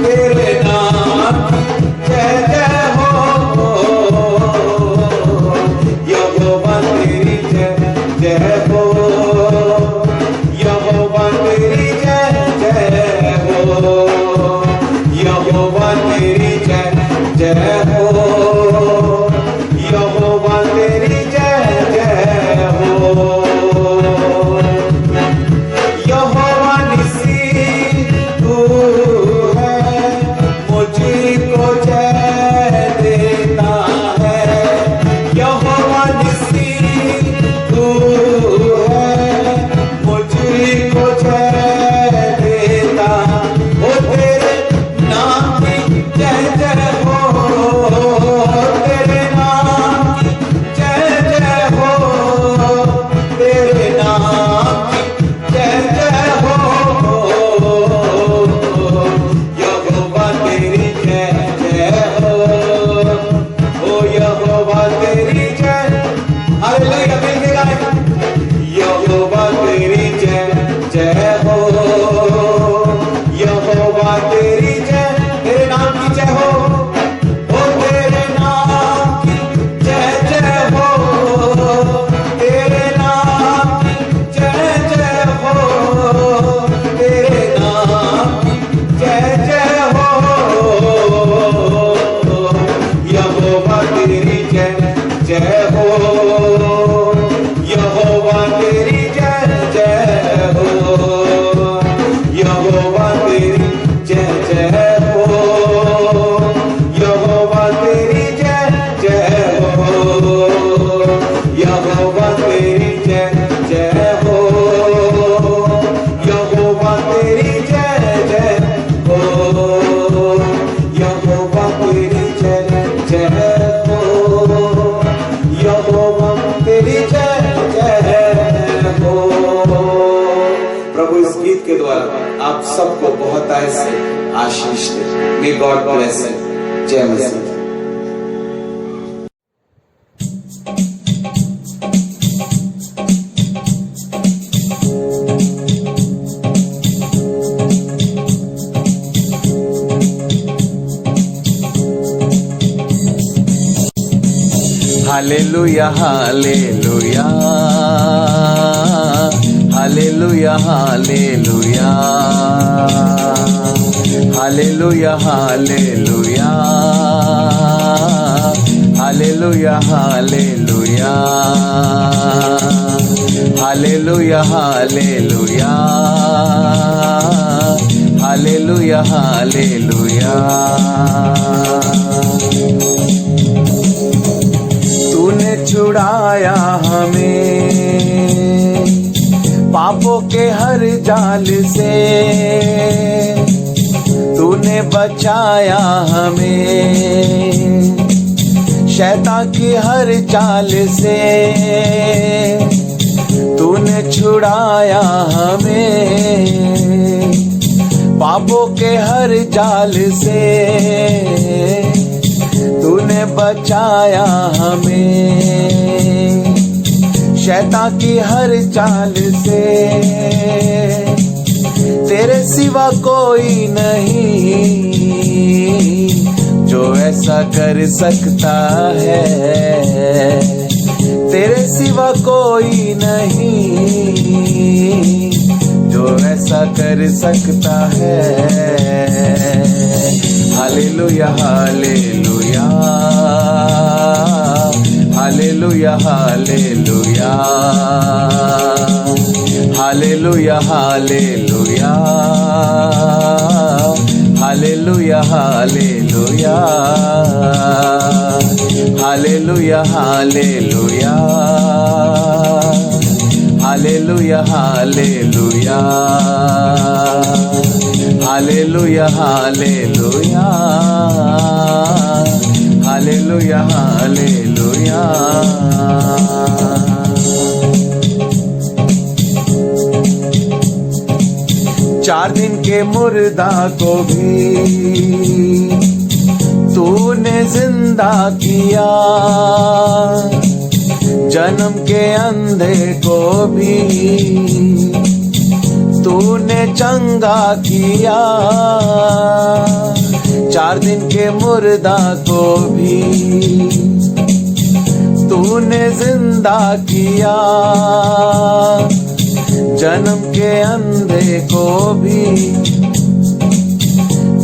A: तेरे नाम की जय जय हो। यहोवा तेरी जय जय हो, यहोवा तेरी जय जय हो, यहोवा तेरी जय जय हो, यहोवा तेरी जय जय हो। यहोवा निसी तू है, मुझको जय देता है। यहोवा निसी तू है, जय जय हो, यहोवा तेरी जय जय हो, यहोवा तेरी जय जय हो, यहोवा तेरी जय जय हो, यहोवा तेरी जय जय हो, यहोवा तेरी जय जय हो, यहोवा तेरी जय जय हो, यहोवा तेरी जय जय हो। प्रभु इस गीत के द्वारा आप सबको बहुत ऐसे आशीष दे। May God bless you. जय मसीह।
C: हालेलुया हालेलुया हालेलुया हालेलुया हालेलुया हालेलुया हालेलुया हालेलुया हालेलुया हालेलुया हालेलुया हालेलुया। तूने छुड़ाया हमें पापों के हर जाल से, तूने बचाया हमें शैतान की हर चाल से, तूने छुड़ाया हमें पापों के हर जाल से, तूने बचाया हमें शैतान की हर चाल से। तेरे सिवा कोई नहीं जो ऐसा कर सकता है, तेरे सिवा कोई नहीं जो ऐसा कर सकता है। हालेलुया हालेलुया हालेलुया हालेलुया हालेलुया हालेलुया हालेलुया हालेलुया हालेलुया हालेलुया हालेलुया हालेलुया हालेलुया हालेलुया हालेलुया हालेलुया। चार दिन के मुर्दा को भी तूने जिंदा किया, जन्म के अंधे को भी तूने चंगा किया, चार दिन के मुर्दा को भी तूने जिंदा किया, जन्म के अंधे को भी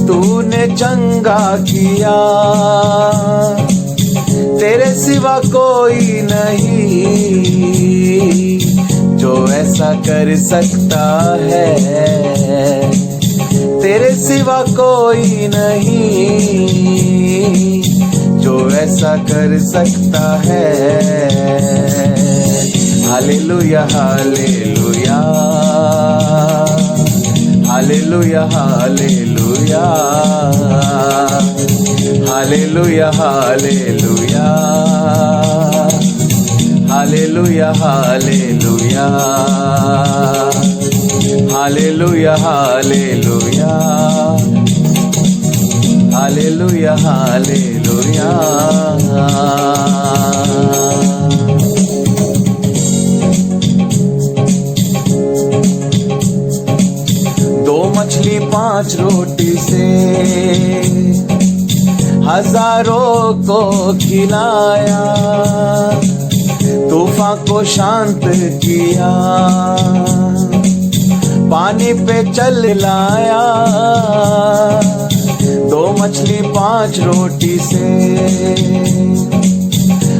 C: तूने चंगा किया। तेरे सिवा कोई नहीं जो ऐसा कर सकता है, तेरे सिवा कोई नहीं जो ऐसा कर सकता है। हालेलुया हालेलुया हालेलुया हालेलुया हालेलुया हालेलुया हालेलुया हालेलुया हालेलुया हालेलुया हालेलुया हालेलुया। दो मछली 5 रोटी से हजारों को खिलाया, तूफान को शांत किया, पानी पे चल लाया। 2 मछली 5 रोटी से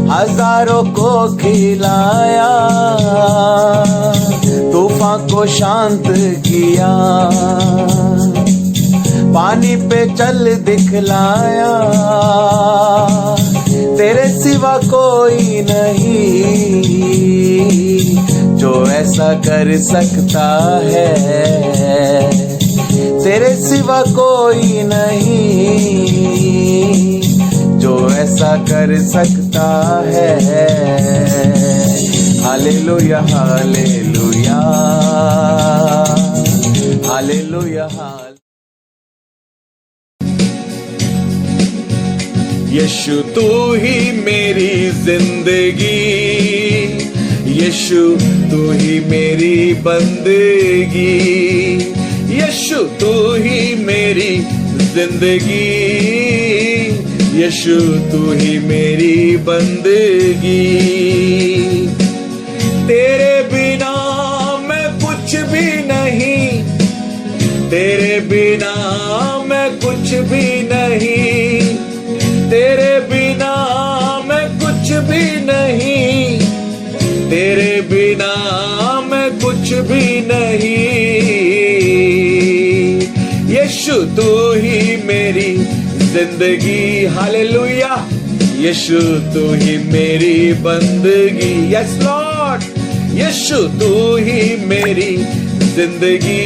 A: हजारों को खिलाया, तूफान को शांत किया, पानी पे चल दिखलाया, तेरे सिवा कोई नहीं जो ऐसा कर सकता है, तेरे सिवा कोई नहीं जो ऐसा कर सकता है। हालेलुया हालेलुया हालेलुया। यीशु तू ही मेरी जिंदगी, यीशु तू ही मेरी बंदगी, यीशु तू ही मेरी जिंदगी, यीशु तू ही मेरी बंदगी। तेरे बिना मैं कुछ भी नहीं, तेरे बिना मैं कुछ भी नहीं, तेरे बिना मैं कुछ भी नहीं, तेरे बिना मैं कुछ भी नहीं। यीशु तू ही मेरी जिंदगी, हालेलुया, यीशु तू ही मेरी बंदगी, यस लॉर्ड, यीशु तू ही मेरी जिंदगी,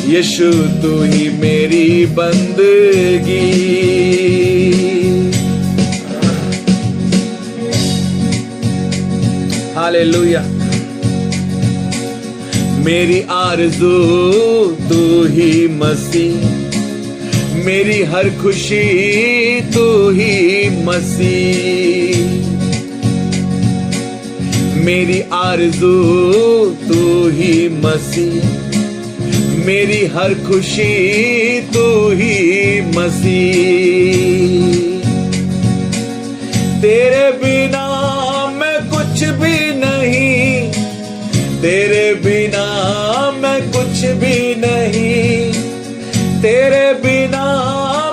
A: यीशु तू ही मेरी बंदगी। हालेलुया। मेरी आरज़ू तू ही मसीह, मेरी हर खुशी तू ही मसीह, मेरी आरज़ू तू ही मसीह, मेरी हर खुशी तू ही मसीह। तेरे बिना मैं कुछ भी नहीं, तेरे बिना मैं कुछ भी नहीं, तेरे बिना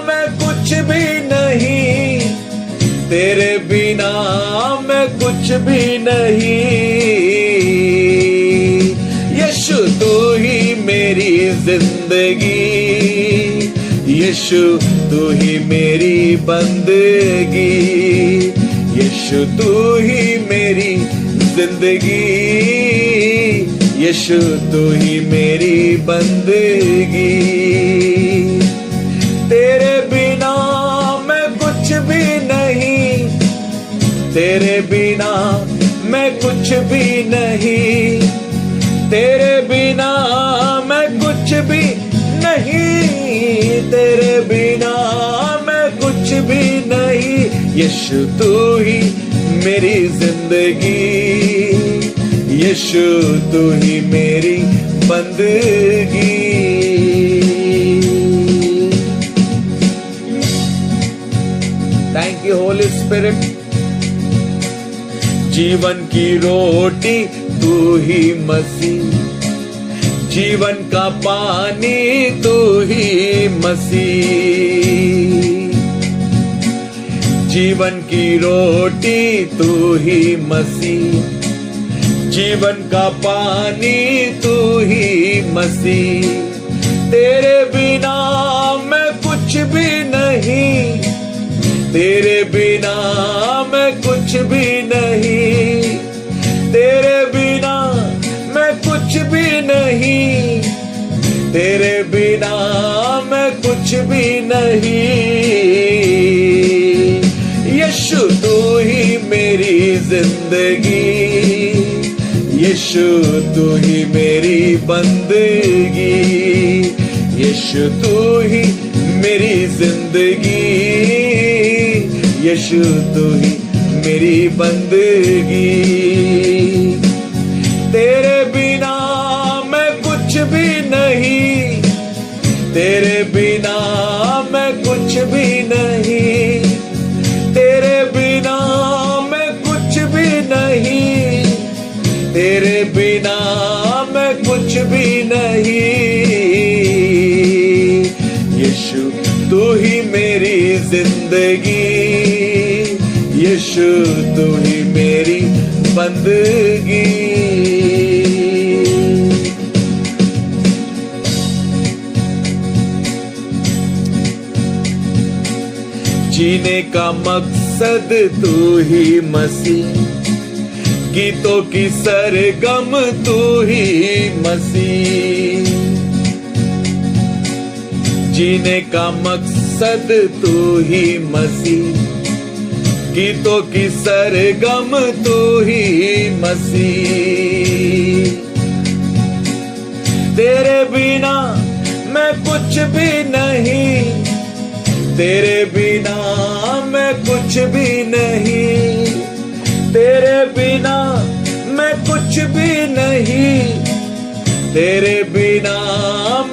A: मैं कुछ भी नहीं, तेरे बिना मैं कुछ भी नहीं। यीशु तू ही मेरी जिंदगी, यीशु तू ही मेरी बंदगी, यीशु तू ही मेरी जिंदगी, यीशु तू ही मेरी बंदगी। तेरे बिना मैं कुछ भी नहीं, तेरे बिना मैं कुछ भी नहीं, तेरे बिना मैं कुछ भी नहीं, तेरे बिना मैं कुछ भी नहीं। यीशु तू ही मेरी जिंदगी, यीशु तू ही मेरी बंदगी। Thank you Holi spirit. जीवन की रोटी तू ही मसीह, जीवन का पानी तू ही मसीह, जीवन की रोटी तू ही मसीह, जीवन का पानी तू ही मसीह। तेरे बिना मैं कुछ भी नहीं, तेरे बिना मैं कुछ भी नहीं, तेरे बिना मैं कुछ भी नहीं, तेरे बिना मैं कुछ भी नहीं। यीशु तू ही मेरी जिंदगी, यीशु तू ही मेरी बंदगी, यीशु तू ही मेरी जिंदगी, यीशु तू ही मेरी बंदगी। तेरे बिना मैं कुछ भी नहीं, तेरे बिना मैं कुछ भी नहीं, तेरे बिना मैं कुछ भी नहीं, तेरे बिना मैं कुछ भी नहीं। यीशु तू ही मेरी जिंदगी, यीशु तू ही मेरी बंदगी। जीने का मकसद तू ही मसीह, गीतों की सरगम तू ही मसीह। जीने का मकसद तू ही मसीह, गीतों की सरगम तू ही मसीह। तेरे बिना मैं कुछ भी नहीं, तेरे बिना मैं कुछ भी नहीं, तेरे बिना मैं कुछ भी नहीं, तेरे बिना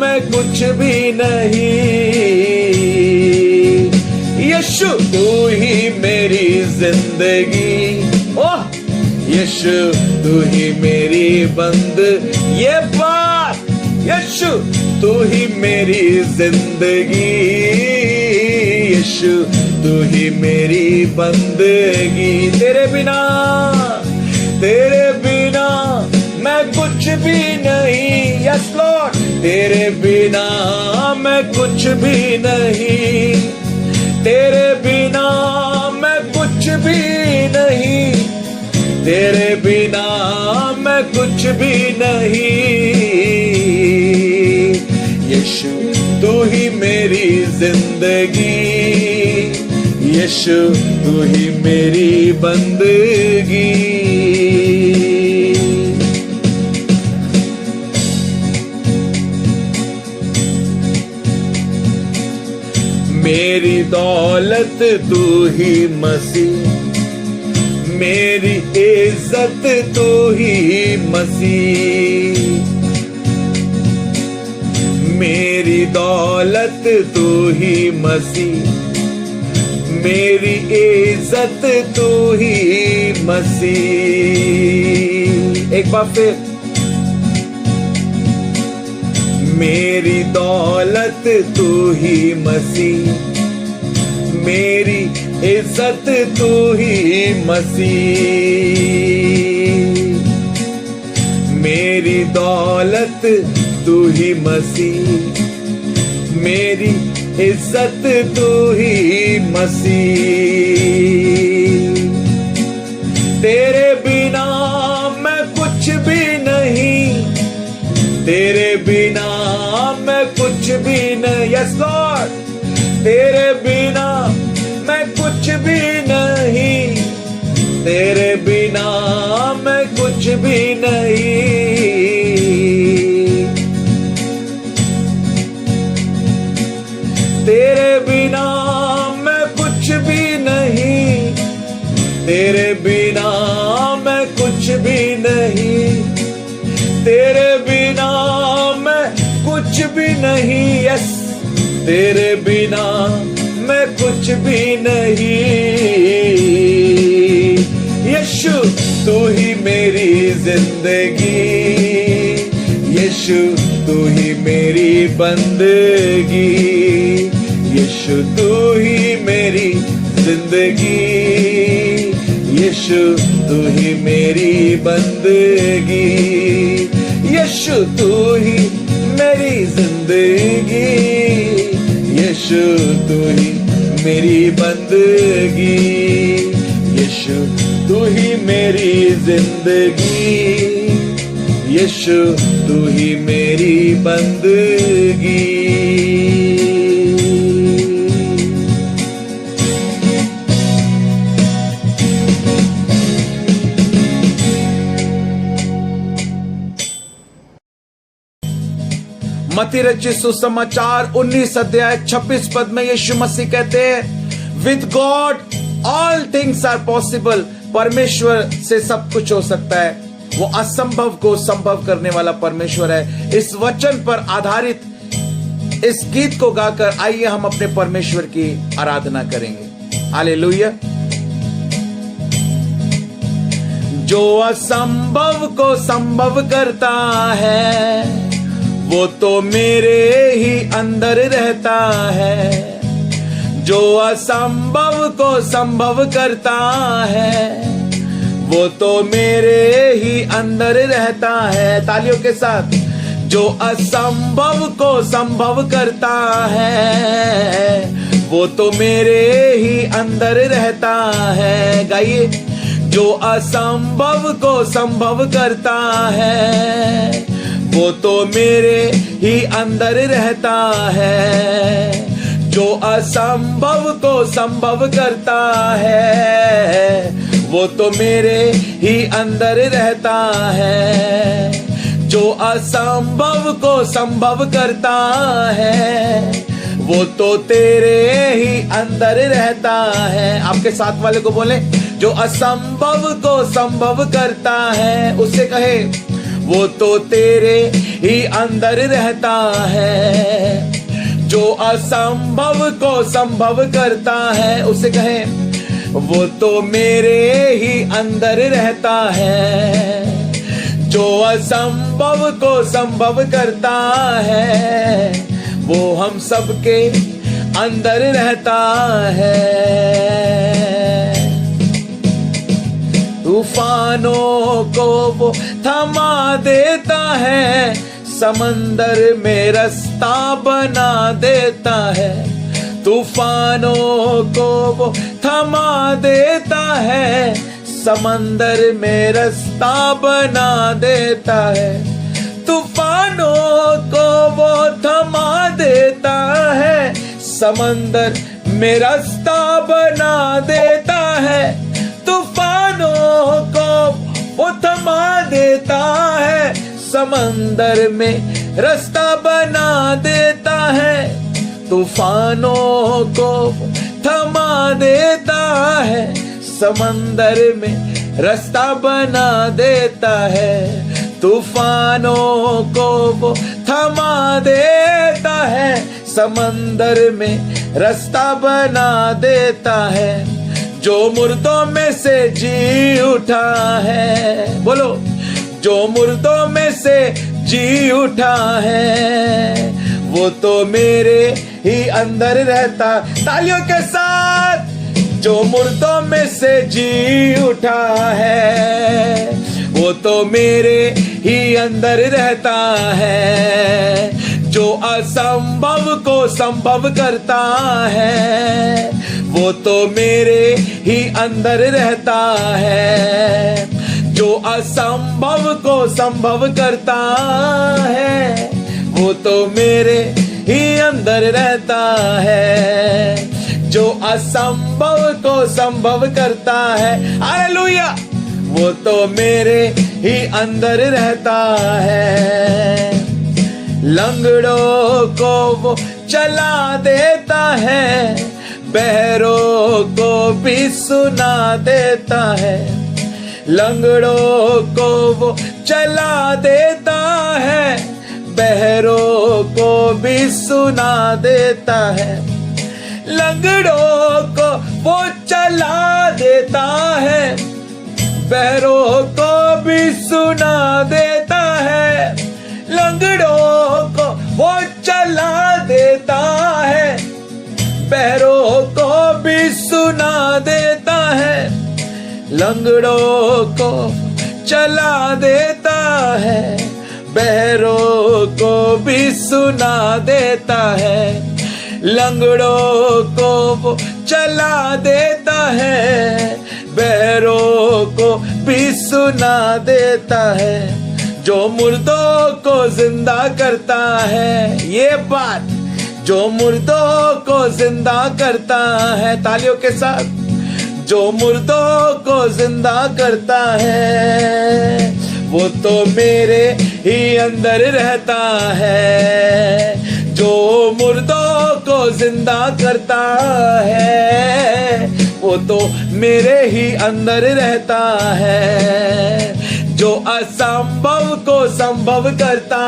A: मैं कुछ भी नहीं। यीशु तू ही मेरी जिंदगी, ओह यीशु तू ही मेरी बंद, ये बात यीशु तू ही मेरी जिंदगी, यीशु तू ही मेरी बंदगी। तेरे बिना मैं कुछ भी नहीं, यस लॉर्ड, तेरे बिना मैं कुछ भी नहीं, तेरे बिना मैं कुछ भी नहीं, तेरे बिना मैं कुछ भी नहीं। यीशु तू ही मेरी जिंदगी, यीशु तू ही मेरी बंदगी। मेरी दौलत तू ही मसीह, मेरी इज्जत तू ही मसीह, मेरी दौलत तू ही मसीह, मेरी इज्जत तू ही मसीह। एक बार फिर, मेरी दौलत तू ही मसीह, मेरी इज्जत तू ही मसीह, मेरी दौलत तू ही मसीह, मेरी इज्जत तू ही मसीह। तेरे बिना मैं कुछ भी नहीं, तेरे बिना मैं कुछ भी नहीं, यस लॉर्ड, तेरे बिना मैं कुछ भी नहीं, तेरे बिना मैं कुछ भी नहीं। तेरे बिना मैं कुछ भी नहीं, तेरे बिना मैं कुछ भी नहीं, तेरे बिना मैं कुछ भी नहीं, यस, तेरे बिना मैं कुछ भी नहीं। यीशु तू ही मेरी जिंदगी, यीशु तू ही मेरी बंदगी, यीशु तू ही मेरी जिंदगी, यीशु तू ही मेरी बंदगी, यीशु तू ही मेरी जिंदगी, यीशु तू ही मेरी बंदगी, यीशु तू ही मेरी जिंदगी, यीशु तू ही मेरी बंदगी।
B: मत्ती रचित सुसमाचार 19 अध्याय 26 पद में यीशु मसीह कहते हैं, with God all things are possible. परमेश्वर से सब कुछ हो सकता है, वो असंभव को संभव करने वाला परमेश्वर है। इस वचन पर आधारित इस गीत को गाकर आइए हम अपने परमेश्वर की आराधना करेंगे। हालेलुया। जो असंभव को संभव करता है, वो तो मेरे ही अंदर रहता है।
A: जो असंभव को संभव करता है वो तो मेरे ही अंदर रहता है। तालियों के साथ, जो असंभव को संभव करता है वो तो मेरे ही अंदर रहता है। गाइए, जो असंभव को संभव करता है वो तो मेरे ही अंदर रहता है। जो असंभव को संभव करता है वो तो मेरे ही अंदर रहता है। जो असंभव को संभव करता है वो तो तेरे ही अंदर रहता है। आपके साथ वाले को बोले, जो असंभव को संभव करता है, उससे कहे वो तो तेरे ही अंदर रहता है। जो असंभव को संभव करता है, उससे कहे वो तो मेरे ही अंदर रहता है। जो असंभव को संभव करता है वो हम सबके अंदर रहता है। तूफानों को वो थमा देता है, समंदर में रास्ता बना देता है। तूफानों को वो थमा देता है, समंदर में रास्ता बना देता है। तूफानों को वो थमा देता है, समंदर में रास्ता बना देता है। तूफानों को वो थमा देता है, समंदर में रास्ता बना देता है। तूफानों को थमा देता है, समंदर में रास्ता बना देता है। तूफानों को वो थमा देता है, समंदर में रास्ता बना देता है। जो मुर्दों में से जी उठा है, बोलो, जो मुर्दों में से जी उठा है वो तो मेरे ही अंदर रहता। तालियों के साथ, जो मुर्दों में से जी उठा है वो तो मेरे ही अंदर रहता है। जो असंभव को संभव करता है वो तो मेरे ही अंदर रहता है। जो असंभव को संभव करता है वो तो मेरे ही अंदर रहता है। जो असंभव को संभव करता है, हालेलुया, वो तो मेरे ही अंदर रहता है। लंगड़ों को वो चला देता है, बहरों को भी सुना देता है। लंगड़ों को वो चला देता है, बहरों को भी सुना देता है। लंगड़ों को वो चला देता है, बहरों को भी सुना देता है। लंगड़ों को वो चला देता है, बहरों को भी सुना देता है। लंगड़ों को चला देता है, बहरों को भी सुना देता है। लंगड़ों को वो चला देता है, बहरों को भी सुना देता है। जो मुर्दों को जिंदा करता है, ये बात, जो मुर्दों को जिंदा करता है, तालियों के साथ, जो मुर्दों को जिंदा करता है वो तो मेरे ही अंदर रहता है। जो मुर्दों को जिंदा करता है वो तो मेरे ही अंदर रहता है। जो असंभव को संभव करता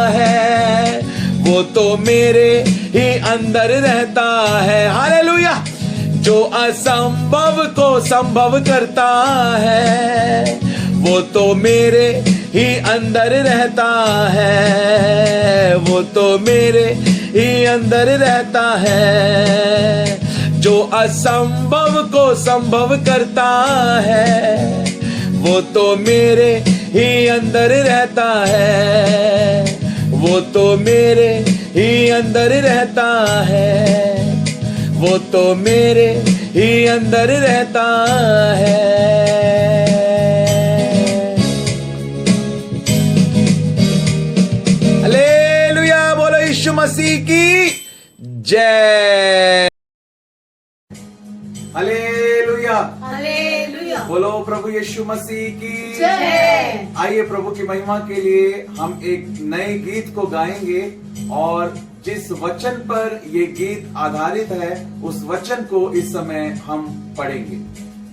A: है वो तो मेरे ही अंदर रहता है। हालेलुया। जो असंभव को संभव करता है वो तो मेरे ही अंदर रहता है। वो तो मेरे ही अंदर रहता है। जो असंभव को संभव करता है, वो तो मेरे ही अंदर रहता है, वो तो मेरे ही अंदर रहता है, वो तो मेरे ही अंदर रहता है। हालेलुया, बोलो यीशु मसीह की जय। हालेलुया,
D: हालेलुया,
A: बोलो प्रभु यीशु मसीह की
D: जय।
A: आइए प्रभु की महिमा के लिए हम एक नए गीत को गाएंगे और जिस वचन पर ये गीत आधारित है उस वचन को इस समय हम पढ़ेंगे।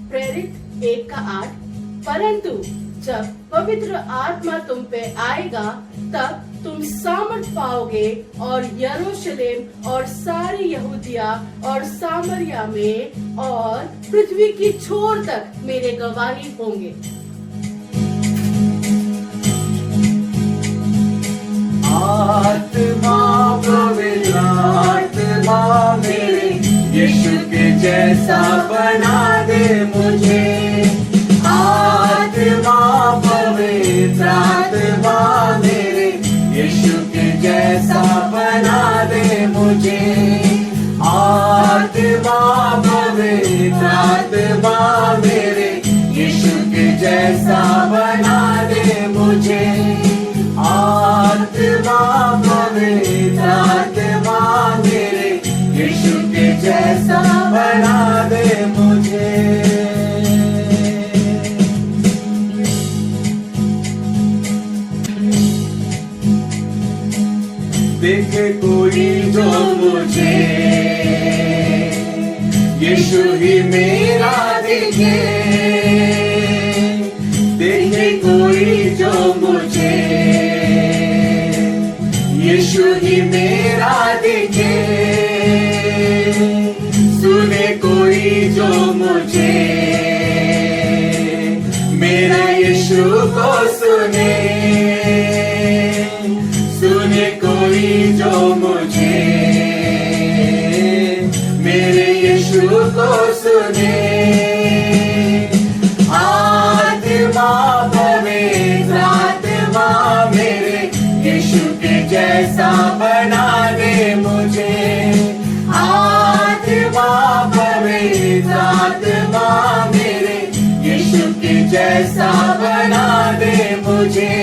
D: प्रेरित 1:8। परंतु जब पवित्र आत्मा तुम पे आएगा तब तुम सामर्थ पाओगे और यरूशलेम और सारी यहूदिया और सामरिया में और पृथ्वी की छोर तक मेरे गवाही होंगे।
A: आत्मा पवित्र आत्मा मेरे यीशु के जैसा बना दे मुझे। आत्मा पवित्र आत्मा मेरे यीशु के जैसा बना दे मुझे। आत्मा पवित्र आत्मा मेरे यीशु के जैसा बना दे मुझे। आत्मा पवित्र आत्मा मेरे यीशु के जैसा बना दे मुझे। देखे कोई जो मुझे यीशु ही मेरा देखे। देखे कोई जो मुझे यीशु ही मेरा देखे। सुने कोई जो मुझे मेरा यीशु को सुने। सुने कोई जो मुझे मेरे यीशु को सुने। आत्मा पवित्र आत्मा मेरे यीशु के जैसा बना दे मुझे। आत्मा पवित्र आत्मा मेरे यीशु के जैसा बना दे मुझे।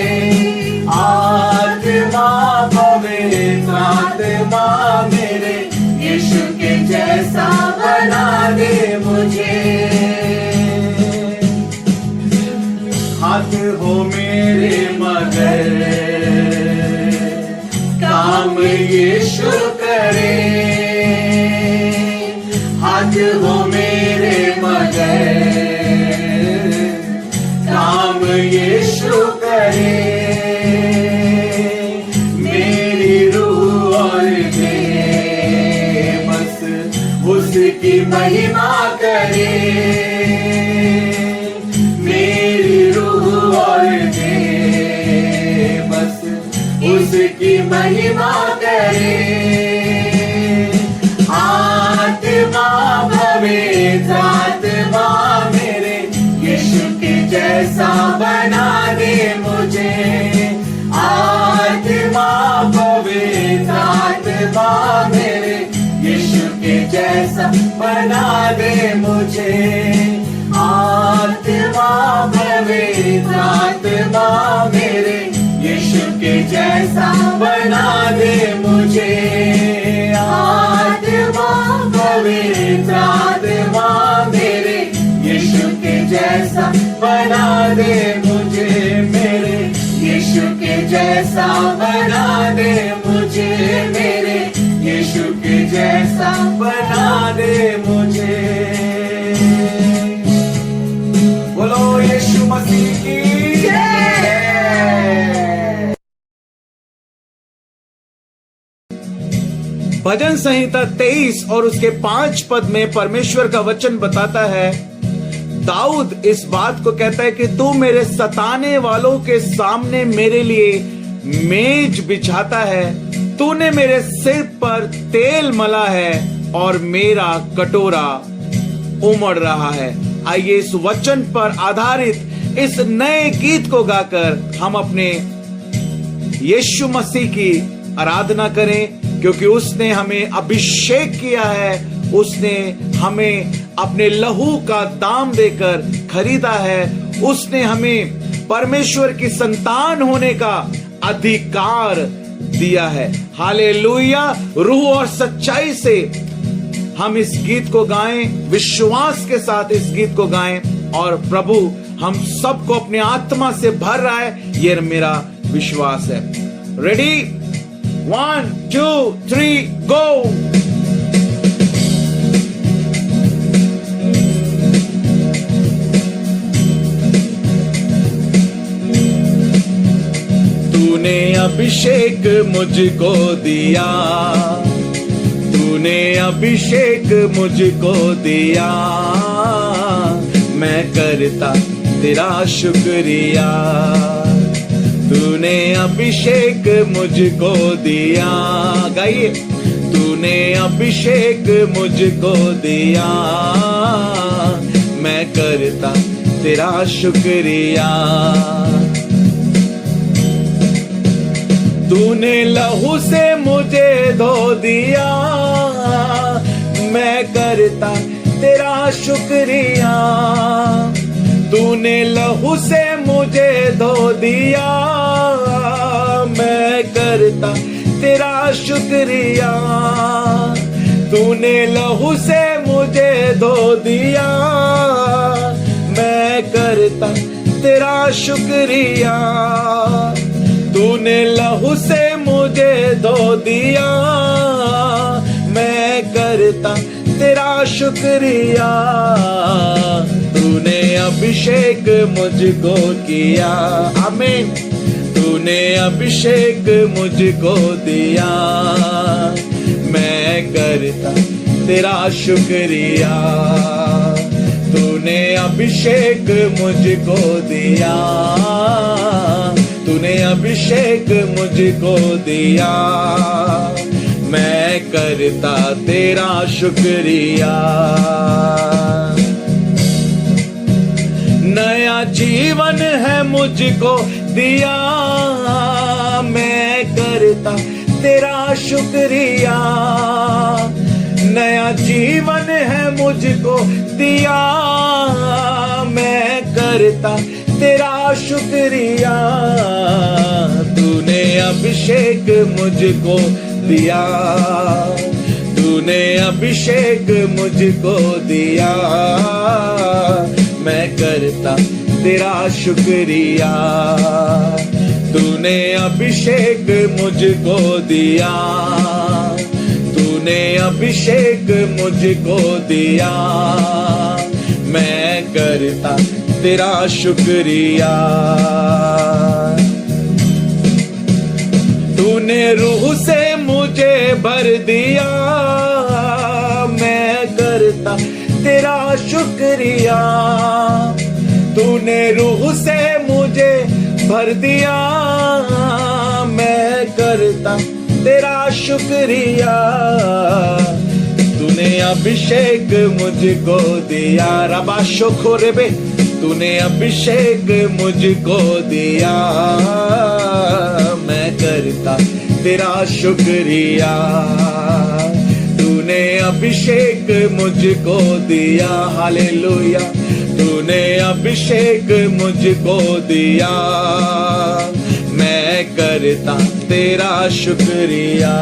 A: आत्मा पवित्र आत्मा मेरे यीशु के जैसा बना दे मुझे। हाथ हो मेरे मगर काम यीशु करे। हाथ हो मेरे मगर काम यीशु करे। मेरी रूह और दे बस उसकी महिमा करे। मेरी रूह और दे बस उसकी महिमा करे। आत्मा पवित्र आत्मा मेरे यीशु के जैसा बना दे मुझे। आत्मा पवित्र आत्मा मेरे यीशु के जैसा बना दे मुझे। आत्मा पवित्र आत्मा मेरे यीशु के जैसा बना दे मुझे। आत्मा पवित्र आत्मा मेरे यीशु के जैसा बना दे मुझे। मेरे यीशु के जैसा बना दे मुझे। मेरे यीशु के जैसा बना दे मुझे। बोलो यीशु मसीह की जय। भजन संहिता 23 और उसके 5 पद में परमेश्वर का वचन बताता है, दाऊद इस बात को कहता है कि तू मेरे सताने वालों के सामने मेरे लिए मेज बिछाता है। तूने मेरे सिर पर तेल मला है, और मेरा कटोरा उमड़ रहा है। आइए इस वचन पर आधारित इस नए गीत को गाकर हम अपने यीशु मसीह की आराधना करें, क्योंकि उसने हमें अभिषेक किया है, उसने हमें अपने लहू का दाम देकर खरीदा है, उसने हमें परमेश्वर की संतान होने का अधिकार दिया है। हालेलुया। रूह और सच्चाई से हम इस गीत को गाएं, विश्वास के साथ इस गीत को गाएं, और प्रभु हम सबको अपने आत्मा से भर रहा है, ये मेरा विश्वास है। रेडी, 1 2 3 गो। तूने अभिषेक मुझको दिया, तूने अभिषेक मुझको दिया, मैं करता तेरा शुक्रिया। तूने अभिषेक मुझको दिया, गाइए। तूने अभिषेक मुझको दिया, मैं करता तेरा शुक्रिया। तूने लहू से मुझे धो दिया, मैं करता तेरा शुक्रिया। तूने लहू से मुझे धो दिया, मैं करता तेरा शुक्रिया। तूने लहू से मुझे धो दिया, मैं करता तेरा शुक्रिया। तूने लहू से मुझे धो दिया, मैं करता तेरा शुक्रिया। तूने अभिषेक मुझको किया, आमीन। तूने अभिषेक मुझको दिया, मैं करता तेरा शुक्रिया। तूने अभिषेक मुझको दिया, तूने अभिषेक मुझको दिया, मैं करता तेरा शुक्रिया। नया जीवन है मुझको दिया, मैं करता तेरा शुक्रिया। नया जीवन है मुझको दिया, मैं करता तेरा शुक्रिया। तूने अभिषेक मुझको दिया, तूने अभिषेक मुझको दिया, मैं करता तेरा शुक्रिया। तूने अभिषेक मुझको दिया, तूने अभिषेक मुझको दिया, मैं करता तेरा शुक्रिया। तूने रूह से मुझे भर दिया, मैं करता तेरा शुक्रिया। तूने रूह से मुझे भर दिया, मैं करता तेरा शुक्रिया। तूने अभिषेक मुझको दिया, रबा शोखोरेबे। तूने अभिषेक मुझको दिया, मैं करता तेरा शुक्रिया। तूने अभिषेक मुझको दिया, हालेलुया। तूने अभिषेक मुझको दिया, मैं करता तेरा शुक्रिया।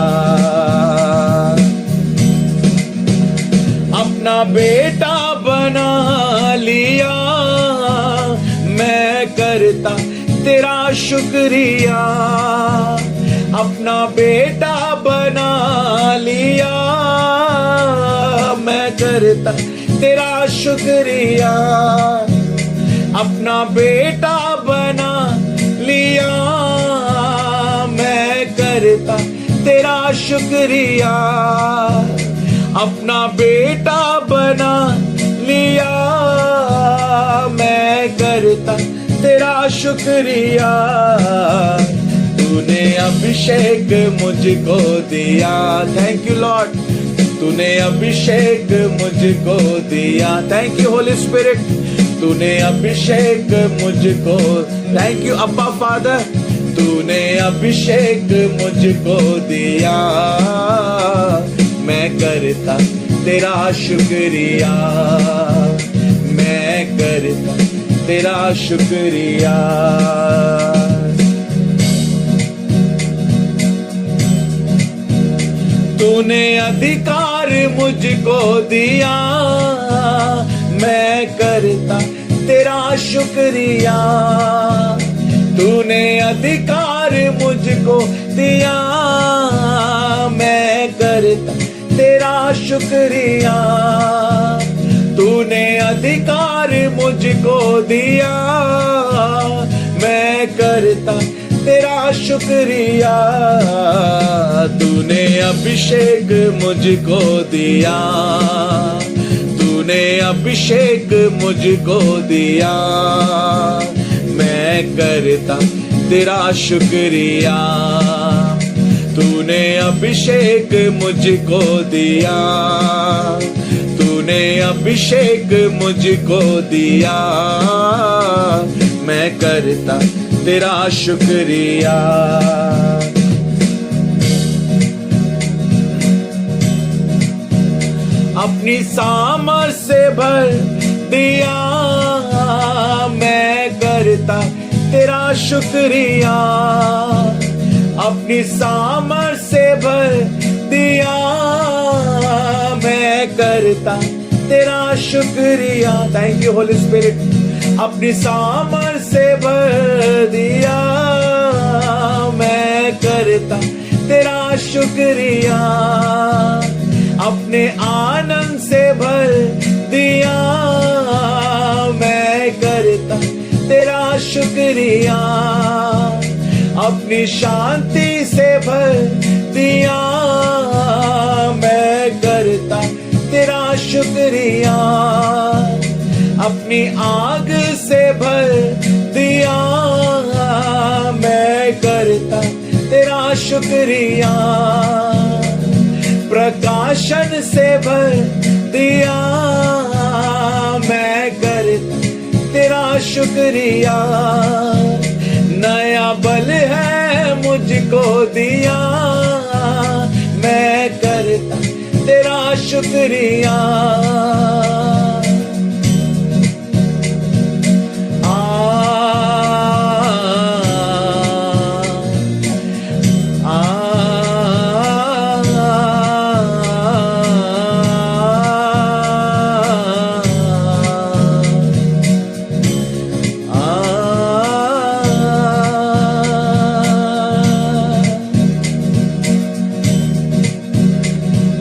A: अपना बेटा बना लिया, मैं करता तेरा शुक्रिया। अपना बेटा बना लिया, मैं करता तेरा शुक्रिया। अपना बेटा बना लिया, मैं करता तेरा शुक्रिया। अपना बेटा बना लिया, मैं करता तेरा शुक्रिया। तूने अभिषेक मुझको दिया, थैंक यू लॉर्ड। तूने अभिषेक मुझको दिया। थैंक यू होली स्पिरिट, तूने अभिषेक मुझको। थैंक यू अब्बा फादर, तूने अभिषेक मुझको दिया। मैं करता तेरा शुक्रिया, मैं करता तेरा शुक्रिया। तूने अधिकार मुझको दिया, मैं करता तेरा शुक्रिया। तूने अधिकार मुझको दिया, मैं करता तेरा शुक्रिया। तूने अधिकार मुझको दिया, मैं करता तेरा शुक्रिया। तूने अभिषेक मुझको दिया, तूने अभिषेक मुझको दिया। मैं करता तेरा शुक्रिया। तूने अभिषेक मुझको दिया, तूने अभिषेक मुझको दिया। मैं करता तेरा शुक्रिया। अपनी सामर्थ से भर दिया, मैं करता तेरा शुक्रिया। अपनी सामर्थ से भर दिया, मैं करता तेरा शुक्रिया। थैंक यू होली स्पिरिट, अपनी सामर्थ से भर दिया, मैं करता तेरा शुक्रिया। अपने आनंद से भर दिया, मैं करता तेरा शुक्रिया। अपनी शांति से भर दिया, मैं करता तेरा शुक्रिया। अपनी आग से भर दिया, मैं करता तेरा शुक्रिया। प्रकाशन से भर दिया, मैं करता तेरा शुक्रिया। नया बल है मुझको दिया, मैं करता तेरा शुक्रिया।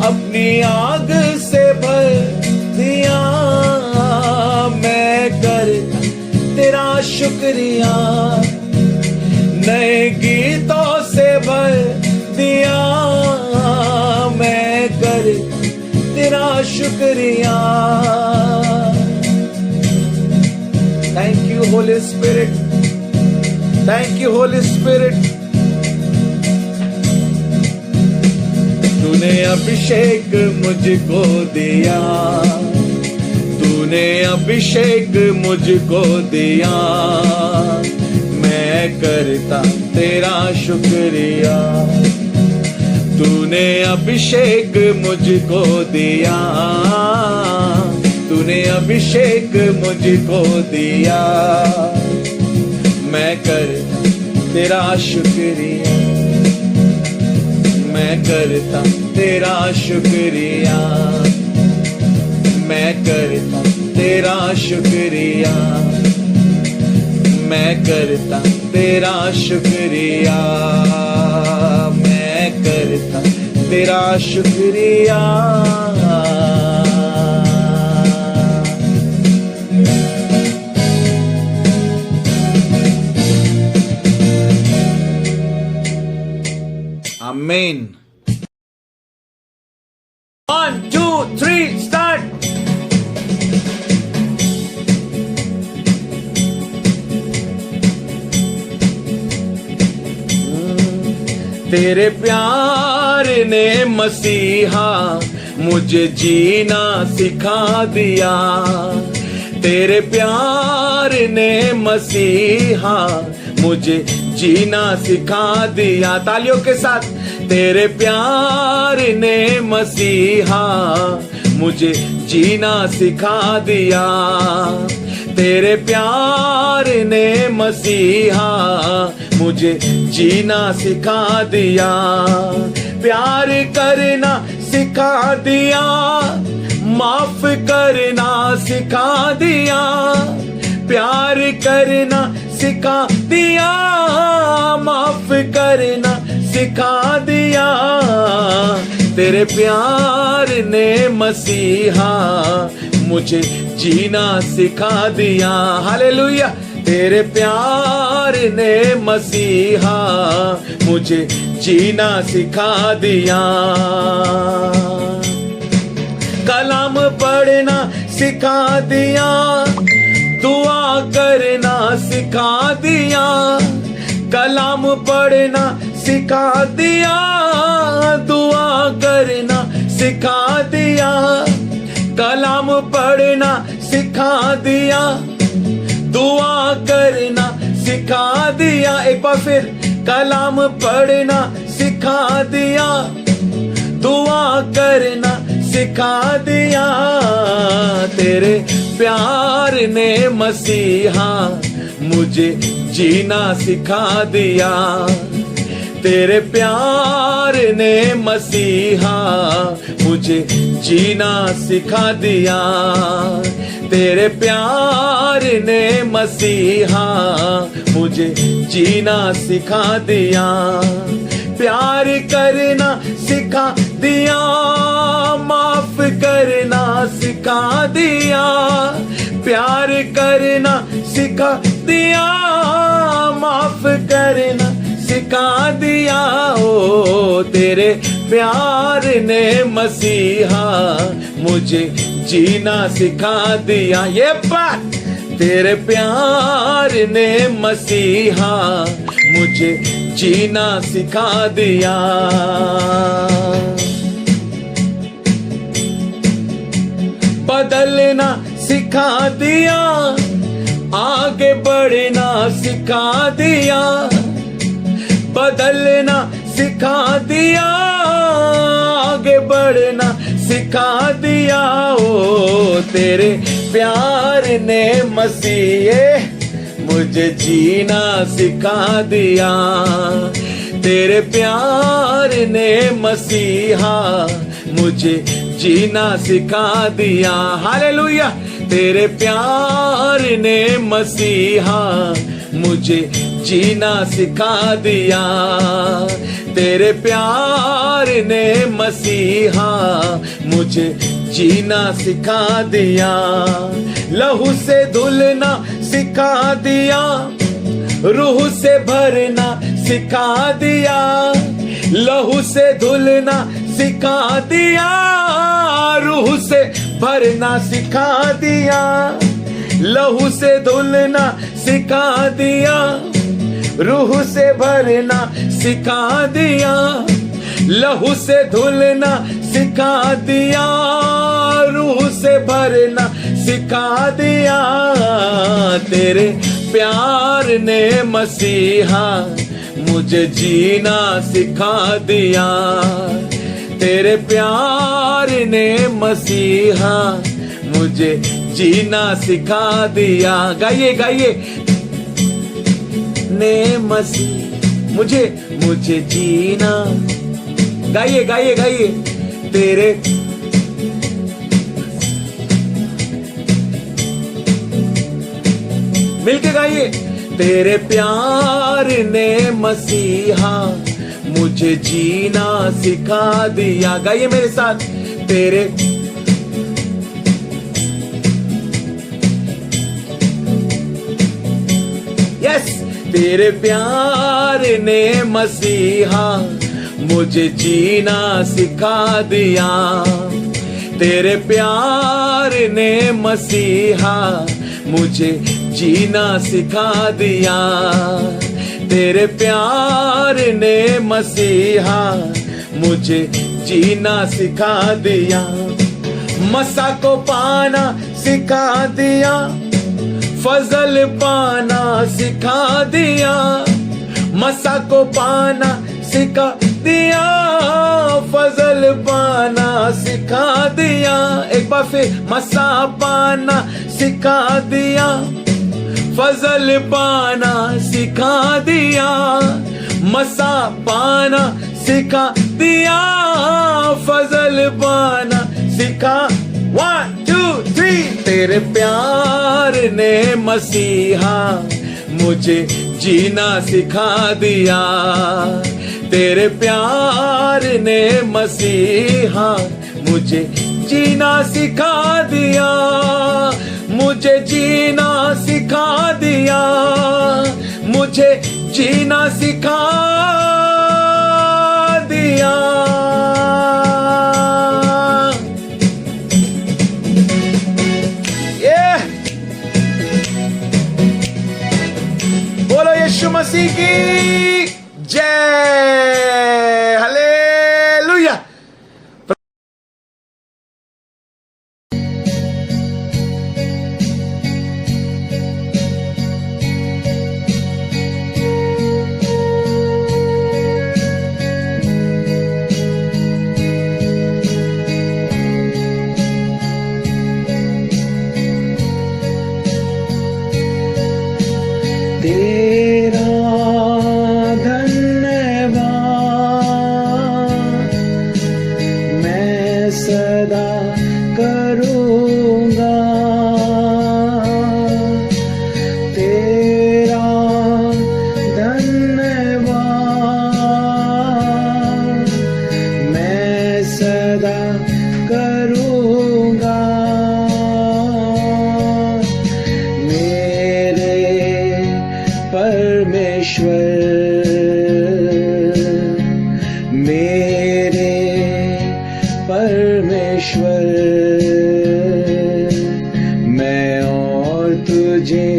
A: अपनी आग से भर दिया, मैं करता तेरा शुक्रिया। नए गीतों से भर दिया, मैं करता तेरा शुक्रिया। Thank you Holi spirit, thank you Holi spirit. तूने अभिषेक मुझको दिया, तूने अभिषेक मुझको दिया। मैं करता तेरा शुक्रिया। तूने अभिषेक मुझको दिया, तूने अभिषेक मुझको दिया। मैं करता तेरा शुक्रिया, मैं करता तेरा शुक्रिया। मैं करता तेरा शुक्रिया, मैं करता तेरा शुक्रिया। मैं करता तेरा शुक्रिया। आमीन। 1 2 3 स्टार्ट। तेरे प्यार ने मसीहा मुझे जीना सिखा दिया। तेरे प्यार ने मसीहा मुझे जीना सिखा दिया। तालियों के साथ, तेरे प्यार ने मसीहा मुझे जीना सिखा दिया। तेरे प्यार ने मसीहा मुझे जीना सिखा दिया। प्यार करना सिखा दिया, माफ करना सिखा दिया। प्यार करना सिखा दिया, माफ करना सिखा दिया। तेरे प्यार ने मसीहा मुझे जीना सिखा दिया। हालेलुया। तेरे प्यार ने मसीहा मुझे जीना सिखा दिया। कलाम पढ़ना सिखा दिया, दुआ करना सिखा दिया। कलाम पढ़ना सिखा दिया, दुआ करना सिखा दिया। कलाम पढ़ना सिखा दिया, दुआ करना सिखा दिया। एक बार फिर, कलाम पढ़ना सिखा दिया, दुआ करना सिखा दिया। तेरे प्यार ने मसीहा मुझे जीना सिखा दिया। तेरे प्यार ने मसीहा मुझे जीना सिखा दिया। तेरे प्यार ने मसीहा मुझे जीना सिखा दिया। प्यार करना सिखा दिया, माफ करना सिखा दिया। प्यार करना सिखा दिया, माफ करना सिखा दिया। ओ तेरे प्यार ने मसीहा मुझे जीना सिखा दिया। ये बात, तेरे प्यार ने मसीहा मुझे जीना सिखा दिया। बदलना सिखा दिया, आगे बढ़ना सिखा दिया। बदलना सिखा दिया, आगे बढ़ना सिखा दिया। ओ तेरे प्यार ने मसीह मुझे जीना सिखा दिया। तेरे प्यार ने मसीहा मुझे जीना सिखा दिया। हालेलुया। तेरे प्यार ने मसीहा मुझे जीना सिखा दिया। तेरे प्यार ने मसीहा मुझे जीना सिखा दिया। लहू से धुलना सिखा दिया, रूह से भरना सिखा दिया। लहू से धुलना सिखा दिया, रूह से भरना सिखा दिया। लहू से धुलना सिखा दिया, रूह से भरना सिखा दिया। लहू से धुलना सिखा दिया, रूह से भरना सिखा दिया। तेरे प्यार ने मसीहा मुझे जीना सिखा दिया। तेरे प्यार ने मसीहा मुझे जीना सिखा दिया। गाइए गाइए। ने मसीह मुझे मुझे जीना। गाइए गाइए गाइए। तेरे मिलके गाइए। तेरे प्यार ने मसीहा मुझे जीना सिखा दिया। गाइए मेरे साथ। तेरे यस। तेरे प्यार ने मसीहा मुझे जीना सिखा दिया। तेरे प्यार ने मसीहा मुझे जीना सिखा दिया। तेरे प्यार ने मसीहा मुझे जीना सिखा दिया, मसा को पाना सिखा दिया, फजल पाना सिखा दिया, मसा को पाना सिखा दिया, फजल पाना सिखा दिया। एक बार फिर, मसा पाना सिखा दिया, फजल पाना सिखा दिया, मसा पाना सिखा दिया, फजल पाना सिखा। 1 2 3। तेरे प्यार ने मसीहा मुझे जीना सिखा दिया, तेरे प्यार ने मसीहा मुझे जीना सिखा दिया, मुझे जीना सिखा दिया, मुझे जीना सिखा दिया। बोलो यीशु मसीह की जय, हालेलुया। तेरा धन्यवाद मैं सदा करूँगा, तेरा धन्यवाद मैं सदा करूँगा। परमेश्वर मेरे परमेश्वर, मैं और तुझे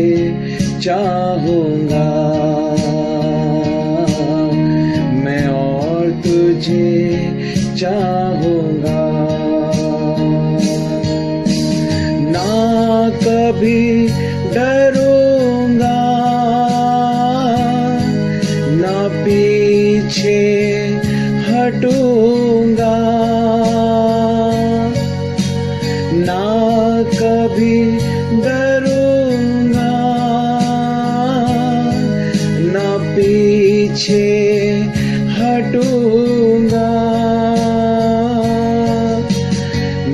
A: चाहूँगा, मैं और तुझे चाहूँगा। ना कभी डरूँगा, ना पीछे हटूंगा, ना कभी डरूंगा, ना पीछे हटूंगा।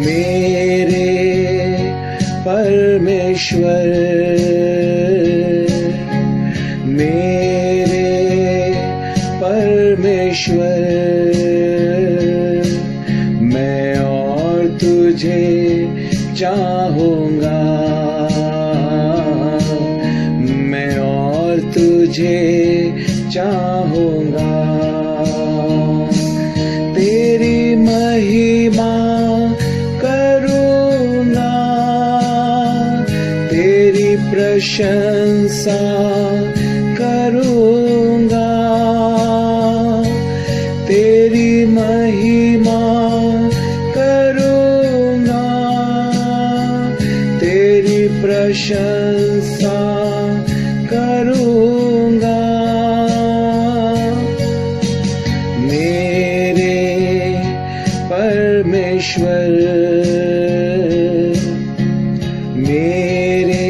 A: मेरे परमेश्वर मेरे परमेश्वर, मैं और तुझे चाहूँगा, मैं और तुझे चाहूँगा। तेरी महिमा करूँगा, तेरी प्रशंसा करूँगा, तेरी महिमा करूँगा, तेरी प्रशंसा करूँगा। मेरे परमेश्वर मेरे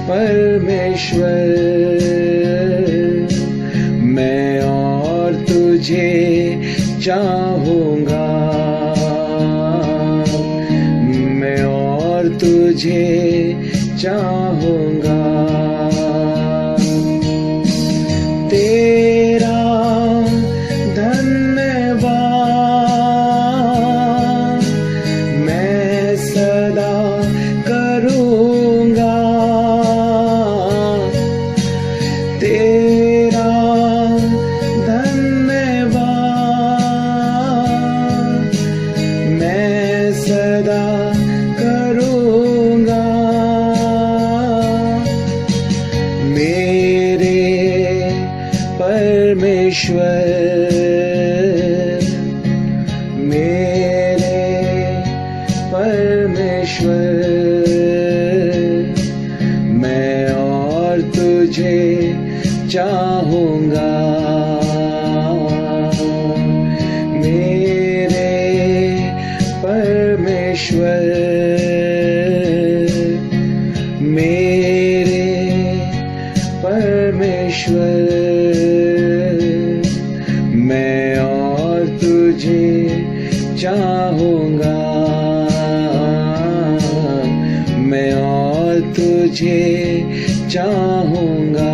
A: परमेश्वर, मैं और तुझे चाहूँगा, मैं और तुझे चाहूँगा। तेरा धन्यवाद मैं सदा करूँगा, तेरा धन्यवाद मैं सदा करूँगा। मेरे परमेश्वर तुझे चाहूंगा, मेरे परमेश्वर, मेरे परमेश्वर। मैं और तुझे चाहूंगा, मैं और तुझे चाहूंगा,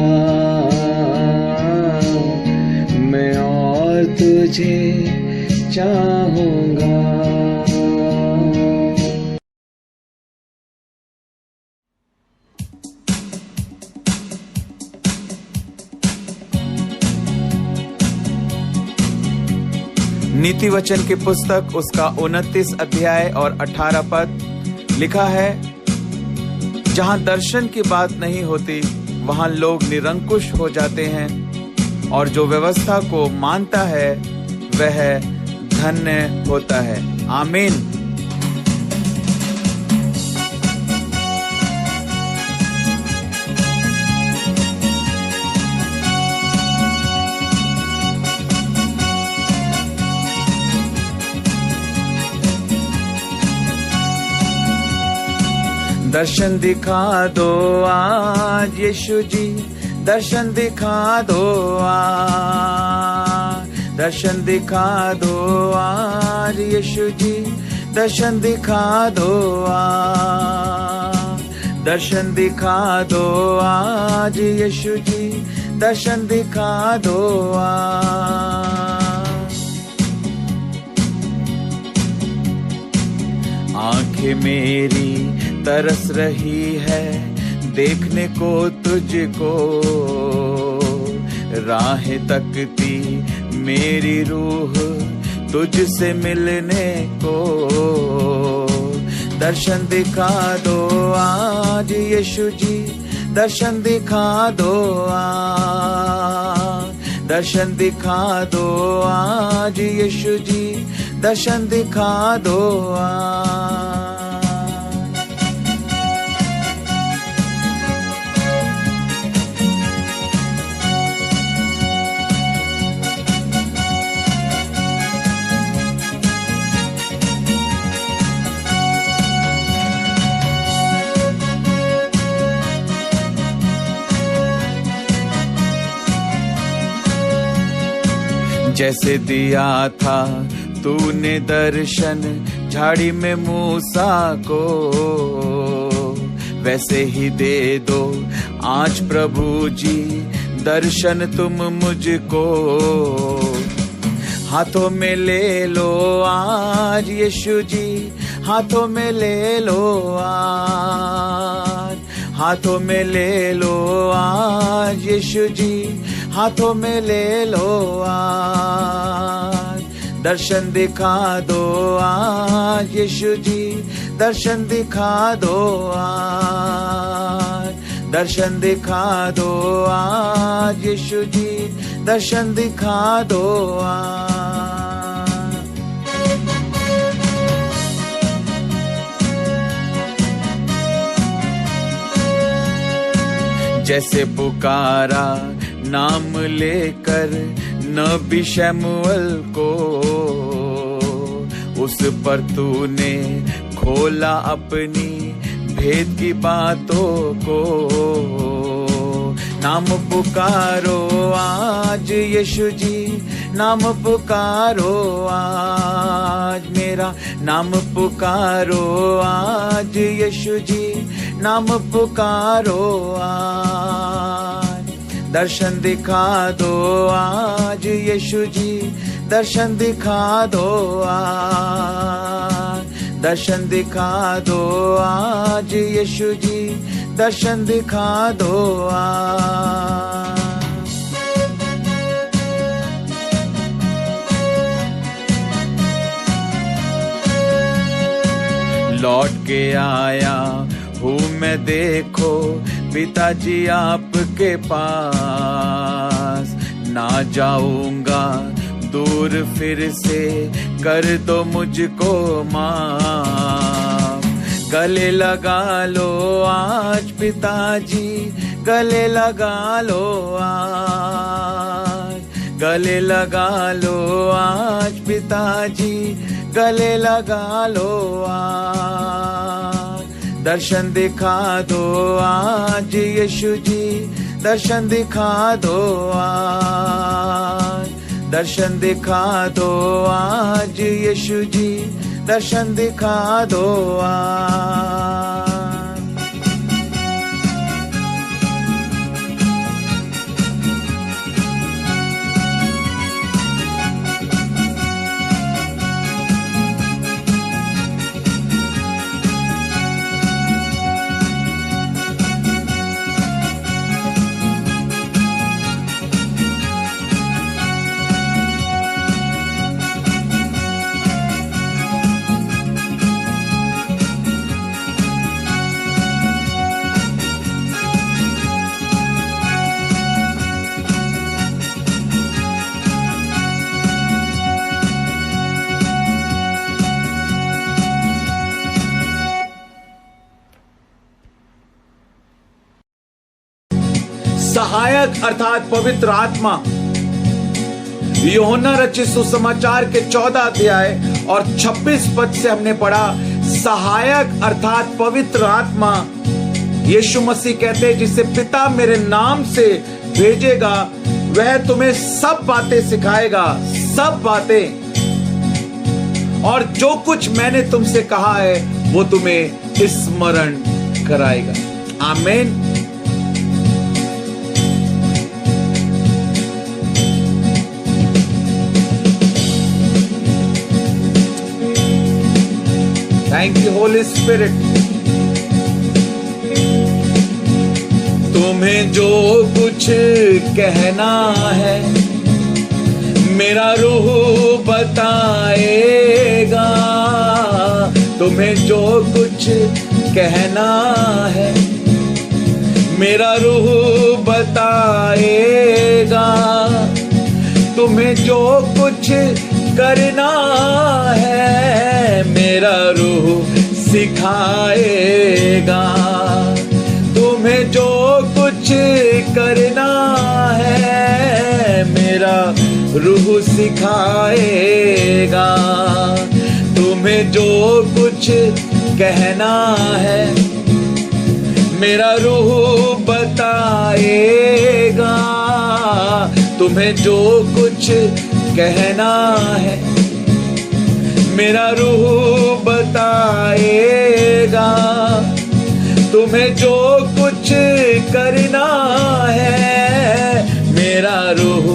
A: मैं और तुझे चाहूंगा।
B: नीति वचन की पुस्तक उसका 29 अध्याय और 18 पद लिखा है, जहां दर्शन की बात नहीं होती वहां लोग निरंकुश हो जाते हैं, और जो व्यवस्था को मानता है वह धन्य होता है। आमीन। दर्शन दिखा दो आज यीशु जी, दर्शन दिखा दो आज, दर्शन दिखा दो आज यीशु जी, दर्शन दिखा दो आज, दर्शन दिखा दो आज यीशु जी, दर्शन दिखा दो आज। आंखें मेरी तरस रही है देखने को तुझको, राहें तकती मेरी रूह तुझसे मिलने को। दर्शन दिखा दो आज यीशु जी, दर्शन दिखा दो आज, दर्शन दिखा दो आज यीशु जी, दर्शन दिखा दो आज। जैसे दिया था तूने दर्शन झाड़ी में मूसा को, वैसे ही दे दो आज प्रभु जी दर्शन तुम मुझको। हाथों में ले लो आज यीशु जी, हाथों में ले लो आज, हाथों में ले लो आज यीशु जी, हाथों में ले लो आज। दर्शन दिखा दो आज यीशु जी, दर्शन दिखा दो आज, दर्शन दिखा दो आज यीशु जी, दर्शन दिखा दो आज। जैसे पुकारा नाम लेकर नबी शमूएल को, उस पर तूने खोला अपनी भेद की बातों को। नाम पुकारो आज यीशु जी, नाम पुकारो आज मेरा, नाम पुकारो आज यीशु जी, नाम पुकारो आज। दर्शन दिखा दो आज यीशु जी, दर्शन दिखा दो आज, दर्शन दिखा दो आज यीशु जी, दर्शन दिखा दो आज। लौट के आया हूँ मैं देखो पिताजी आपके पास, ना जाऊंगा दूर फिर से, कर दो मुझको माफ। गले लगा लो आज पिताजी, गले लगा लो आज, गले लगा लो आज पिताजी, गले लगा लो आज। दर्शन दिखा दो आज यीशु जी, दर्शन दिखा दो आज, दर्शन दिखा दो आज यीशु जी, दर्शन दिखा दो आज।
A: सहायक अर्थात पवित्र आत्मा, यूहन्ना रचित सुसमाचार के 14 अध्याय और 26 पद से हमने पढ़ा। सहायक अर्थात पवित्र आत्मा यीशु मसीह कहते हैं जिसे पिता मेरे नाम से भेजेगा वह तुम्हें सब बातें सिखाएगा, सब बातें, और जो कुछ मैंने तुमसे कहा है वो तुम्हें स्मरण कराएगा। आमीन। Thank you Holi spirit. तुम्हें जो कुछ कहना है मेरा रूह बताएगा, तुम्हें जो कुछ कहना है मेरा रूह बताएगा, तुम्हें जो कुछ करना है मेरा रूह सिखाएगा, तुम्हें जो कुछ करना है मेरा रूह सिखाएगा, तुम्हें जो कुछ कहना है मेरा रूह बताएगा, तुम्हें जो कुछ कहना है मेरा रूह बताएगा, तुम्हें जो कुछ करना है मेरा रूह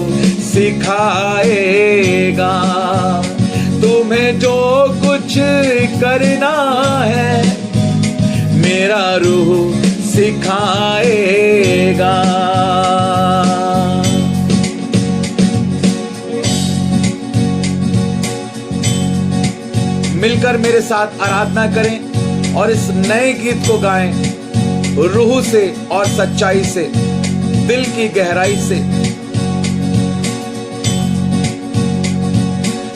A: सिखाएगा, तुम्हें जो कुछ करना है मेरा रूह सिखाएगा। मिलकर मेरे साथ आराधना करें और इस नए गीत को गाएं रूह से और सच्चाई से, दिल की गहराई से।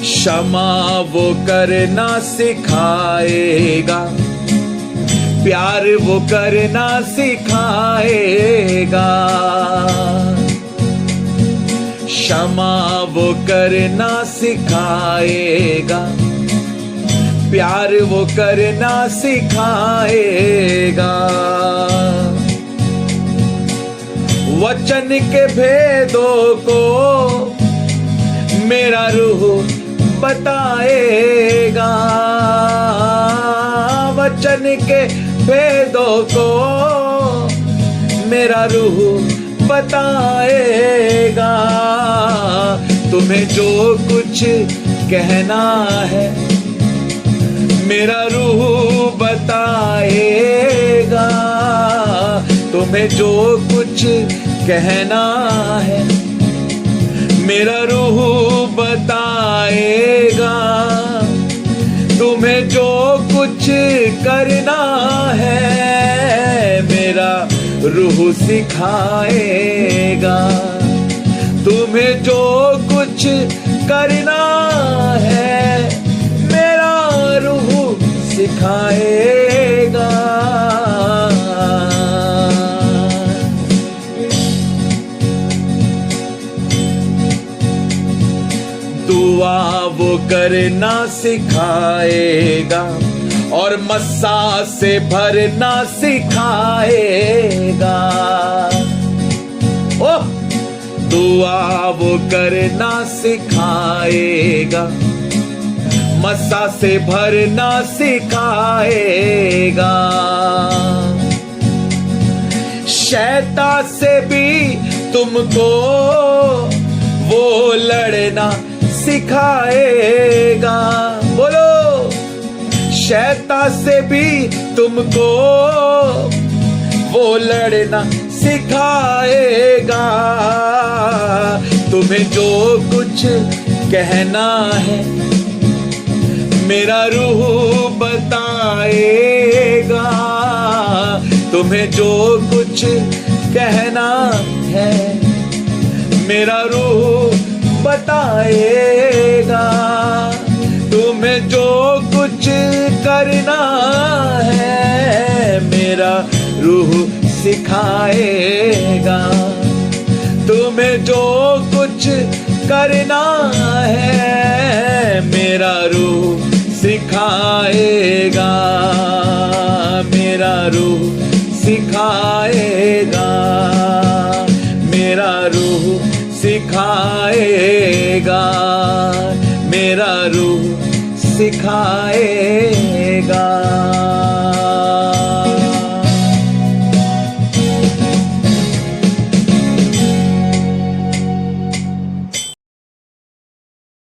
A: क्षमा वो करना सिखाएगा, प्यार वो करना सिखाएगा, क्षमा वो करना सिखाएगा, प्यार वो करना सिखाएगा, वचन के भेदों को मेरा रूह बताएगा, वचन के भेदों को मेरा रूह बताएगा, तुम्हें जो कुछ कहना है मेरा रूह बताएगा, तुम्हें जो कुछ कहना है मेरा रूह बताएगा, तुम्हें जो कुछ करना है मेरा रूह सिखाएगा, तुम्हें जो कुछ करना है मेरा रूह सिखाएगा। दुआ वो करना सिखाएगा और मस्सा से भरना सिखाएगा। ओ दुआ वो करना सिखाएगा, मस्सा से भरना सिखाएगा। शैतान से भी तुमको वो लड़ना सिखाएगा। बोलो, शैतान से भी तुमको वो लड़ना सिखाएगा। तुम्हें जो कुछ कहना है मेरा रूह बताएगा। तुम्हें जो कुछ कहना है मेरा रूह बताएगा। तुम्हें जो कुछ करना है मेरा रूह सिखाएगा। तुम्हें जो कुछ करना है मेरा रूह सिखाएगा। मेरा रूह सिखाएगा। मेरा रूह सिखाएगा। मेरा रूह सिखाएगा।